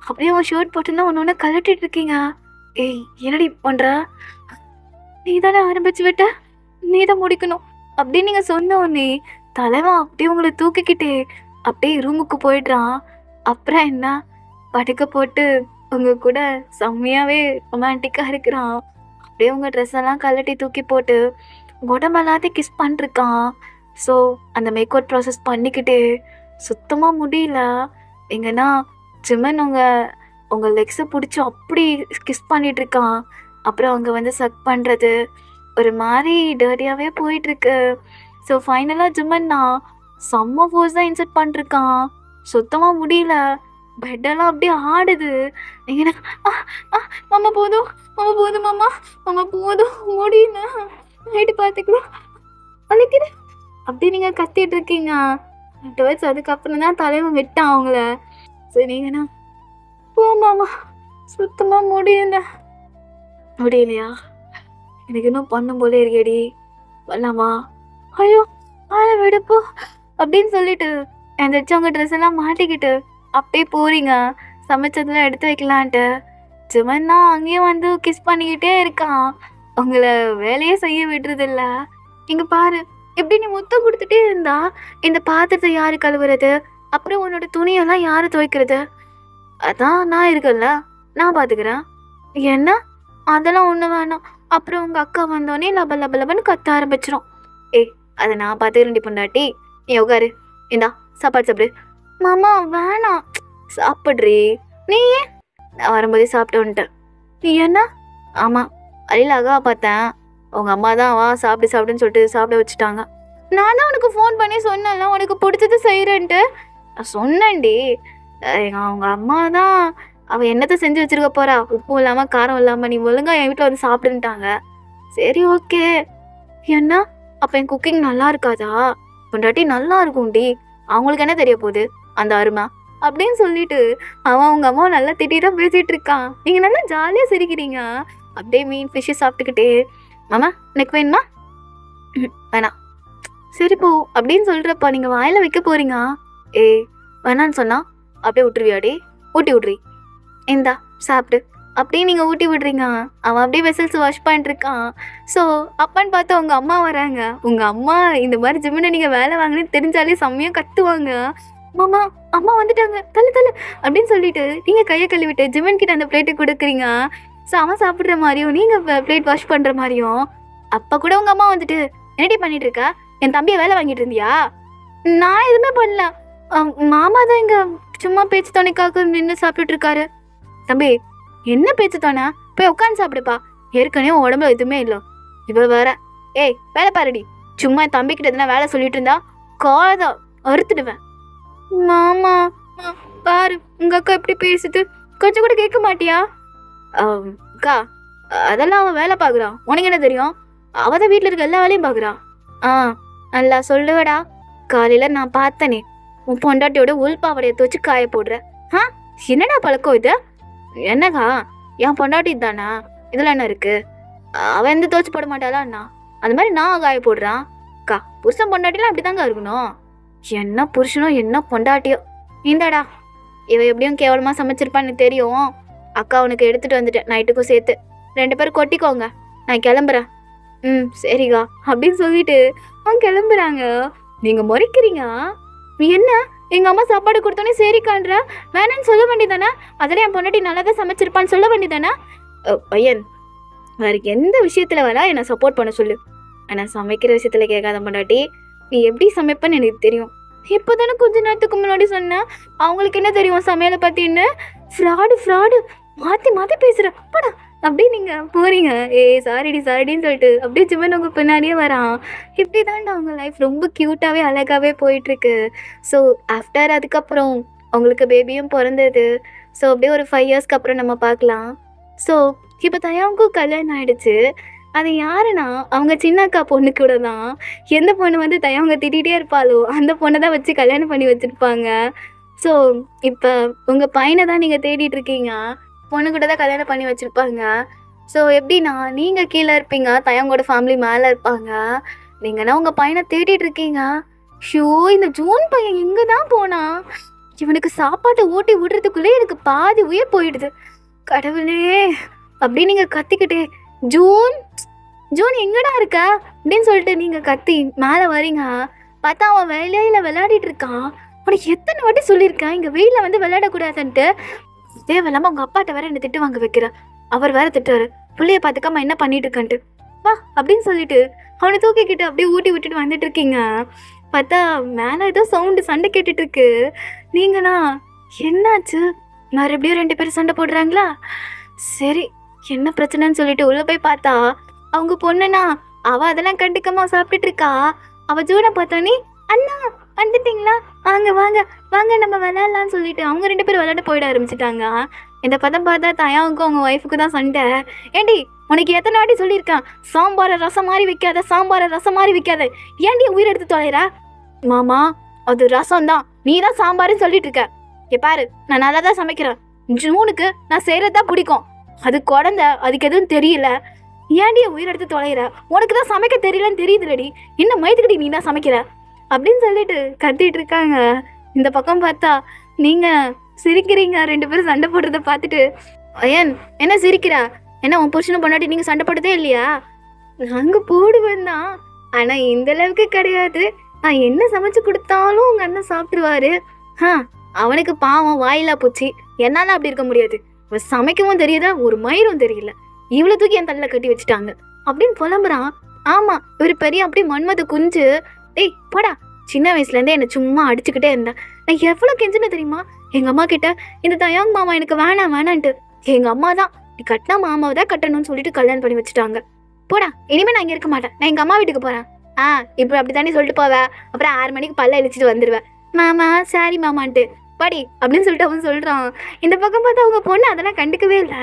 அப்படியே அவன் ஷர்ட் போட்டுன்னா ஒன்று கலட்டிட்டு இருக்கீங்க. ஏய் என்னடி பண்ணுற? நீ தானே ஆரம்பிச்சு விட்ட, நீ தான் முடிக்கணும் அப்படின்னு நீங்கள் சொன்ன உடனே தலைவன் அப்படியே உங்களை தூக்கிக்கிட்டு அப்படியே ரூமுக்கு போயிடுறான். அப்புறம் என்ன படுக்க போட்டு உங்கள் கூட செம்மையாகவே ரொமான்டிக்காக இருக்கிறான். அப்படியே உங்கள் ட்ரெஸ் எல்லாம் கலட்டி தூக்கி போட்டு உடம்பு எல்லாத்தையும் கிஸ் பண்ணிருக்கான். ஸோ அந்த மேக் அவுட் ப்ராசஸ் பண்ணிக்கிட்டு சுத்தமாக முடியல. எங்கன்னா ஜிம்மன் உங்கள் லெக்ஸை பிடிச்சி அப்படி கிஸ் பண்ணிகிட்ருக்கான். அப்புறம் அவங்க வந்து சக் பண்ணுறது ஒரு மாதிரி டர்ட்டியாகவே போயிட்டுருக்கு. ஸோ ஃபைனலாக ஜிம்மன் நான் செம்ம ஃபோர்ஸ் தான் இன்சர்ட் பண்ணிருக்கான். சுத்தமாக முடியல. பெட்டெல்லாம் அப்படியே ஆடுது. எங்கன்னா மாமா போதும், மாமா போதும், மாமா மாமா போதும், முடியல, நைட்டு பார்த்துக்கலாம் வலிக்குது அப்படி நீங்கள் கத்திட்டு இருக்கீங்க. 2 வயசு அதுக்கப்புறம் தான் தலைவன் விட்டான் அவங்கள. சரிங்கண்ணா போ மாமா, சுத்தமாக முடியலையா? எனக்கு இன்னும் பண்ணும் போலே இருக்கேடி, வரலாமா? ஐயோ ஆளை விடுப்போ அப்படின்னு சொல்லிட்டு எந்திரிச்சு அவங்க ட்ரெஸ் எல்லாம் மாட்டிக்கிட்டு அப்படியே போறீங்க. சமைச்சதெல்லாம் எடுத்து வைக்கலான்ட்டு. ஜிமன் தான் அங்கேயும் வந்து கிஸ் பண்ணிக்கிட்டே இருக்கான். உங்களை வேலையே செய்ய விடுறதில்ல. இங்க பாரு, இப்படி நீ முத்தம் கொடுத்துட்டே இருந்தா இந்த பாத்திரத்தை யாரு கழுவுறது? அப்புறம் உன்னோட துணியெல்லாம் யாரு துவைக்கிறது? அதான் நான் இருக்கேன்ல, நான் பாத்துக்கிறேன். என்ன? அதெல்லாம் ஒண்ணு வேணாம். அப்புறம் உங்க அக்கா வந்தோடனே லப லப லபன்னு கத்த ஆரம்பிச்சிரும். ஏய், அதை நான் பார்த்துக்கிறேன்டி பொண்டாட்டி. நீ உட்காரு, இந்தா சாப்பாடு சாப்பிடு. மாமா வேணாம். சாப்பிட்றி. நீ ஏன்? நான் வரும்போதே சாப்பிட்டு வந்துட்டேன். நீ என்ன? ஆமாம், அழிலாக பார்த்தேன். உங்க அம்மா தான் வா சாப்பிடு சாப்பிடுன்னு சொல்லிட்டு சாப்பிட வச்சுட்டாங்க. நான் தான் உனக்கு ஃபோன் பண்ணி சொன்னேன்ல உனக்கு பிடிச்சது செய்கிறேன்ட்டு. நான் சொன்னேன்டி. அவங்க அம்மா தான் அவள் என்னத்தை செஞ்சு வச்சிருக்க போறா, உப்பும் இல்லாமல் காரம் இல்லாமல், நீ ஒழுங்கா என் வீட்டில் வந்து சாப்பிடுன்ட்டாங்க. சரி ஓகே. என்ன? அப்போ என் குக்கிங் நல்லா இருக்காதா? பொண்டாட்டி நல்லா இருக்கும்டி, அவங்களுக்கு என்ன தெரிய போகுது அந்த அருமை அப்படின்னு சொல்லிட்டு அவன் அவங்க அம்மா நல்லா திட்டிதான் பேசிட்டு இருக்கான். நீங்க நல்லா ஜாலியாக சிரிக்கிறீங்க. அப்படியே மீன் ஃபிஷ்ஷு சாப்பிட்டுக்கிட்டே, மாமா எனக்கு வேணுமா? வேணாம். சரி போ அப்படின்னு சொல்றப்பா நீங்க வாயில வைக்க போறீங்க. ஏய் வேணான்னு சொன்னா அப்படியே விட்டுருவியாடி? ஊட்டி விட்றி. இந்தா சாப்பிட்டு அப்படியே நீங்கள் ஊட்டி விடுறீங்க. அவன் அப்படியே வெசல்ஸ் வாஷ் பண்ணிட்டு இருக்கான். ஸோ அப்பான்னு பார்த்தா உங்கள் அம்மா வராங்க. உங்கள் அம்மா இந்த மாதிரி ஜிம்மில் நீங்கள் வேலை வாங்கினு தெரிஞ்சாலே செம்மையாக கத்துவாங்க. மாமா அம்மா வந்துட்டாங்க, தள்ளு தள்ளு அப்படின்னு சொல்லிட்டு நீங்கள் கையை கழுவிட்டு ஜிம்மன் கிட்ட அந்த பிளேட்டை கொடுக்குறீங்க. ஸோ அவன் சாப்பிட்ற மாதிரியும் நீங்கள் பிளேட் வாஷ் பண்ணுற மாதிரியும். அப்போ கூட உங்கள் அம்மா வந்துட்டு என்னடி பண்ணிட்டு இருக்கா? என் தம்பியை வேலை வாங்கிட்டு இருந்தியா? நான் எதுவுமே பண்ணல. மாமா தான் இங்கே சும்மா பேச்சு துணைக்காக நின்று சாப்பிட்டுட்டு இருக்காரு. தம்பி என்ன பேச்சு தோணா? போய் உட்காந்து சாப்பிடுப்பா. ஏற்கனவே உடம்புல எதுவுமே இல்லை, இவ வேற. ஏய் வேலை பாருடி. சும்மா என் தம்பி கிட்ட எதுனா வேலை சொல்லிட்டு இருந்தா காலதான் அறுத்துடுவேன். மாமா பாரு உங்க அக்கா எப்படி பேசுது, கொஞ்சம் கூட கேட்க மாட்டியா? அக்கா அதெல்லாம் அவன் வேலை பார்க்குறான், உனக்கு என்ன தெரியும்? அவ தான் வீட்டில் இருக்க எல்லா வேலையும் பார்க்குறான். நல்லா சொல்லுவடா. காலையில் நான் பார்த்தனே உன் பொண்டாட்டியோட உள்பாவடையை துவச்சு காய போடுற. என்னடா பழக்கம் இது? என்னக்கா என் பொண்டாட்டி தானா, இதில் என்ன இருக்கு? அவன் எந்த துவச்சு போட மாட்டாளா அண்ணா? அது மாதிரி நான் காய போடுறான். அக்கா புருஷன் பொண்டாட்டிலாம் அப்படி தாங்க இருக்கணும். என்ன புருஷனோ என்ன பொண்டாட்டியோ. இந்தாடா, இவ எப்படியும் கேவலமாக சமைச்சிருப்பான்னு தெரியும். அக்கா உனக்கு எடுத்துகிட்டு வந்துட்டேன் நைட்டுக்கும் சேர்த்து. 2 பேரும் கொட்டிக்கோங்க, நான் கிளம்புறேன். சரிக்கா அப்படின்னு சொல்லிட்டு அவன் கிளம்புறாங்க. நீங்கள் முறைக்கிறீங்க. என்ன எங்கள் அம்மா சாப்பாடு கொடுத்தோன்னே சரிக்கான்ற, வேணான்னு சொல்ல வேண்டியதானே? அதில் என் பொண்டாட்டி நல்லா தான் சமைச்சிருப்பான்னு சொல்ல வேண்டியதானே? பையன் வேறு எந்த விஷயத்தில் வேணா என்னை சப்போர்ட் பண்ண சொல்லு, ஆனால் சமைக்கிற விஷயத்தில் கேட்காத பொண்டாட்டி. நீ எப்படி சமைப்பேன்னு எனக்கு தெரியும். இப்போ தானே கொஞ்ச நேரத்துக்கு முன்னாடி சொன்னேன் அவங்களுக்கு என்ன தெரியும் சமையலை பற்றின்னு. ஃப்ராடு மாற்றி மாற்றி பேசுகிற படா அப்படியே நீங்கள் போகிறீங்க. சாரிடின்னு சொல்லிட்டு அப்படியே ஜிம்மன் உங்கள் பின்னாடியே வரான். இப்படி தான்டா அவங்க லைஃப் ரொம்ப க்யூட்டாகவே அழகாகவே போயிட்டுருக்கு. ஸோ ஆஃப்டர் அதுக்கப்புறம் அவங்களுக்கு பேபியும் பிறந்தது. ஸோ அப்படியே ஒரு 5 இயர்ஸ்க்கு அப்புறம் நம்ம பார்க்கலாம். ஸோ இப்போ தயாவுக்கும் கல்யாணம் ஆகிடுச்சு. அது யாருன்னா அவங்க சின்ன அக்கா பொண்ணு கூட தான். எந்த பொண்ணு வந்து தயவங்க திட்டிகிட்டே இருப்பாளோ அந்த பொண்ணை தான் வச்சு கல்யாணம் பண்ணி வச்சுருப்பாங்க. ஸோ இப்போ உங்கள் பையனை தான் நீங்கள் தேடிட்டு இருக்கீங்க, பொண்ணு கூட தான் கல்யாணம் பண்ணி வச்சுருப்பாங்க. ஸோ எப்படின்னா நீங்கள் கீழே இருப்பீங்க, தயவங்களோட ஃபேமிலி மேலே இருப்பாங்க. நீங்கன்னா உங்கள் பையனை தேடிட்டு இருக்கீங்க. ஷோ இந்த ஜூன் பையன் எங்கே தான் போனா? இவனுக்கு சாப்பாட்டை ஊட்டி விடுறதுக்குள்ளே எனக்கு பாதி உயிர் போயிடுது. கடவுளே அப்படி நீங்கள் கத்திக்கிட்டே ஜூன் எங்கடா இருக்க அப்படின்னு சொல்லிட்டு நீங்கள் கத்தி மேலே வரீங்க. பார்த்தா அவன் வேலையில் விளையாடிட்டு இருக்கான். உனக்கு எத்தனை வாட்டி சொல்லியிருக்கேன் இங்கே வெயிலில் வந்து விளையாடக்கூடாதுன்ட்டு. தேவையில்லாமல் உங்கள் அப்பாட்ட வேற என்னை திட்டு வாங்க வைக்கிற. அவர் வேற திட்டுவார், பிள்ளைய பார்த்துக்காம என்ன பண்ணிட்டு இருக்கன்ட்டு. வா அப்படின்னு சொல்லிட்டு அவனை தூக்கிக்கிட்டு அப்படியே ஊட்டி விட்டுட்டு வந்துட்டு இருக்கீங்க. பார்த்தா மேலே ஏதோ சவுண்டு சண்டை கேட்டுட்டு இருக்கு. நீங்கண்ணா என்னாச்சு? மறுபடியும் 2 பேரும் சண்டை போடுறாங்களா? சரி என்ன பிரச்சனைன்னு சொல்லிட்டு உள்ளே போய் பார்த்தா அவங்க பொண்ணுனா அவள் அதெல்லாம் கண்டுக்காம சாப்பிட்டுட்டு இருக்கா. அவள் ஜூனை பார்த்தோன்னே அண்ணா வந்துட்டிங்களா, வாங்க வாங்க வாங்க நம்ம விளையாடலான்னு சொல்லிட்டு அவங்க 2 பேரும் விளையாட போயிட ஆரம்பிச்சிட்டாங்க. இந்த பதம் பார்த்தா தயாவுக்கும் அவங்க ஒய்ஃபுக்கு தான் சண்டை. ஏண்டி உனக்கு எத்தனை வாட்டி சொல்லியிருக்கேன் சாம்பாரை ரசம் மாதிரி வைக்காத, ஏண்டி உயிர் எடுத்து தொலைற? மாமா அது ரசம் தான், நீ தான் சாம்பாருன்னு சொல்லிட்டு இருக்க. பாரு நான் நல்லா தான் சமைக்கிறேன், ஜூனுக்கு நான் செய்கிறதான் பிடிக்கும், அது குழந்தை, அதுக்கு எதுவும் தெரியல, ஏன்டி உயிர் எடுத்து தொலைகிற? உனக்கு தான் சமைக்க தெரியலன்னு தெரியுதுலடி, என்ன மயத்துக்கிட்டி நீ தான் சமைக்கிற அப்படின்னு சொல்லிட்டு கத்திட்டு இருக்காங்க. இந்த பக்கம் பார்த்தா நீங்கள் சிரிக்கிறீங்க 2 பேரும் சண்டை போடுறத பார்த்துட்டு. அயன் என்ன சிரிக்கிறா? என்ன உன் புருஷனும் பொண்டாட்டி நீங்க சண்டை போட்டதே இல்லையா? நாங்க போடுவேன் தான். ஆனா இந்த அளவுக்கு கிடையாது. நான் என்ன சமைச்சு கொடுத்தாலும் உங்க அண்ணன் சாப்பிட்டுருவாரு. அவனுக்கு பாவம் வாயிலா போச்சு. என்னால அப்படி இருக்க முடியாது. சமைக்கவும் தெரியல, ஒரு மயிரும் தெரியல. இவ்வளவு தூக்கி என் தள்ள கட்டி வச்சுட்டாங்க அப்படின்னு புலம்புறான். ஆமா, ஒரு பெரிய அப்படியே மன்மத குஞ்சு. டேய் போடா, சின்ன வயசுல இருந்தே என்ன சும்மா அடிச்சுக்கிட்டே இருந்தேன். நான் எவ்வளவு கெஞ்சின தெரியுமா எங்க அம்மா கிட்ட, இந்த தயாங் மாமா எனக்கு வேணான்ட்டு. எங்க அம்மா தான் நீ கட்டினா மாமாவை தான் கட்டணும்னு சொல்லிட்டு கல்யாணம் பண்ணி வச்சுட்டாங்க. போடா, இனிமே நான் இங்க இருக்க மாட்டேன், நான் எங்க அம்மா வீட்டுக்கு போறேன். இப்ப அப்படித்தானே சொல்லிட்டு போவேன். அப்புறம் 6 மணிக்கு பல்ல இழிச்சிட்டு வந்துருவேன். மாமா சாரி மாமான்ட்டு படி அப்படின்னு சொல்லிட்டு அவன் சொல்றான். இந்த பக்கம் பார்த்தா அவங்க பொண்ணு அதெல்லாம் கண்டுக்கவே இல்லை.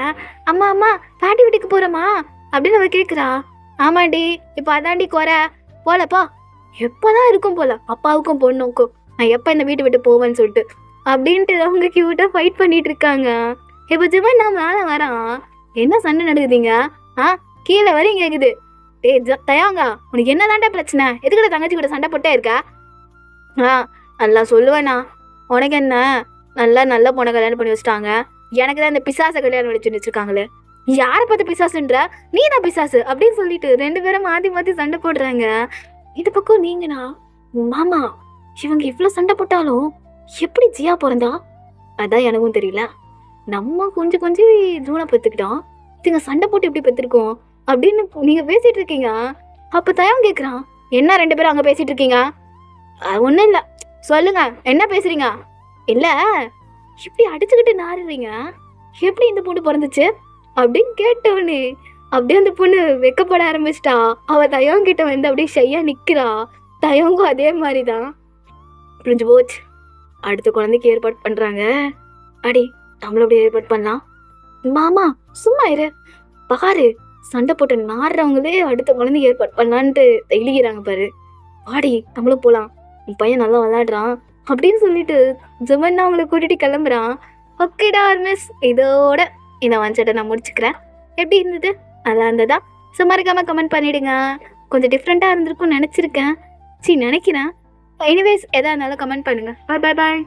அம்மா அம்மா பாட்டி வீட்டுக்கு போறோமா அப்படின்னு அவ கேட்குறா. ஆமாண்டி, இப்போ அதாண்டி குறை, போலப்பா. எப்போதான் இருக்கும் போல அப்பாவுக்கும் பொண்ணுக்கும், நான் எப்போ இந்த வீட்டை விட்டு போவேன்னு சொல்லிட்டு அப்படின்ட்டு அவங்க கியூட்டா ஃபைட் பண்ணிட்டு இருக்காங்க. இப்போ ஜிவன் நான் மேலே வரான். என்ன சண்டை நடக்குதுங்க? கீழே வரையும் கேக்குது. தயாங்க, உனக்கு என்னதான்டா பிரச்சனை? எதுக்கிட்ட தங்கச்சி கூட சண்டை போட்டே இருக்கா? நல்லா சொல்லுவேண்ணா. உனக்கு என்ன, நல்ல பொண்ணை கல்யாணம் பண்ணி வச்சுட்டாங்க. எனக்கு தான் இந்த பிசாசை கல்யாணம் பண்ணி வச்சிருக்காங்களே. யாரை பார்த்து பிசாசுன்ற? நீ தான் பிசாசு அப்படின்னு சொல்லிட்டு 2 பேரும் மாத்தி சண்டை போடுறாங்க. இது பக்கம் நீங்கண்ணா, மாமா இவங்க இவ்வளவு சண்டை போட்டாலும் எப்படி ஜியா பிறந்தா அதான் எனக்கும் தெரியல. நம்ம கொஞ்சம் ஜூனை பெத்துக்கிட்டோம், இதுங்க சண்டை போட்டு எப்படி பெத்திருக்கோம் அப்படின்னு நீங்க பேசிட்டு இருக்கீங்க. அப்ப தயம் கேக்குறான், என்ன 2 பேரும் அங்க பேசிட்டு இருக்கீங்க? ஒண்ணும் இல்ல, சொல்லுங்க என்ன பேசுறீங்க? இல்ல இப்படி அடிச்சுக்கிட்டு நாடுறீங்க, எப்படி இந்த பொண்ணு பிறந்துச்சு அப்படின்னு கேட்டவனே அப்படியே அந்த பொண்ணு வெக்கப்பட ஆரம்பிச்சிட்டா. அவ தயவங்க கிட்ட வந்து அப்படியே ஷையா நிக்கிறா. தயவங்கும் அதே மாதிரிதான். புரிஞ்சு போச்சு, அடுத்த குழந்தைக்கு ஏற்பாடு பண்றாங்க. அடி நம்மளும் அப்படியே ஏற்பாடு பண்ணலாம். மாமா சும்மா இரு, பாரு சண்டை போட்டு நாடுறவங்களே அடுத்த குழந்தைக்கு ஏற்பாடு பண்ணலான்ட்டு எழுகிறாங்க பாரு. பாடி நம்மளும் போலாம், உன் பையன் நல்லா விளையாடுறான் அப்படின்னு சொல்லிட்டு ஜுமன்னா அவங்களை கூட்டிட்டு கிளம்புறான். ஓகேடா மிஸ், இதோட இந்த வான்சட்டை நான் முடிச்சுக்கிறேன். எப்படி இருந்தது? நல்லா இருந்ததா? ஸோ மறக்காம கமெண்ட் பண்ணிடுங்க. கொஞ்சம் டிஃப்ரெண்ட்டாக இருந்திருக்கும்னு நினச்சிருக்கேன், நினைக்கிறேன். எனிவேஸ் எதா இருந்தாலும் கமெண்ட் பண்ணுங்க. பாய் பாய் பாய்.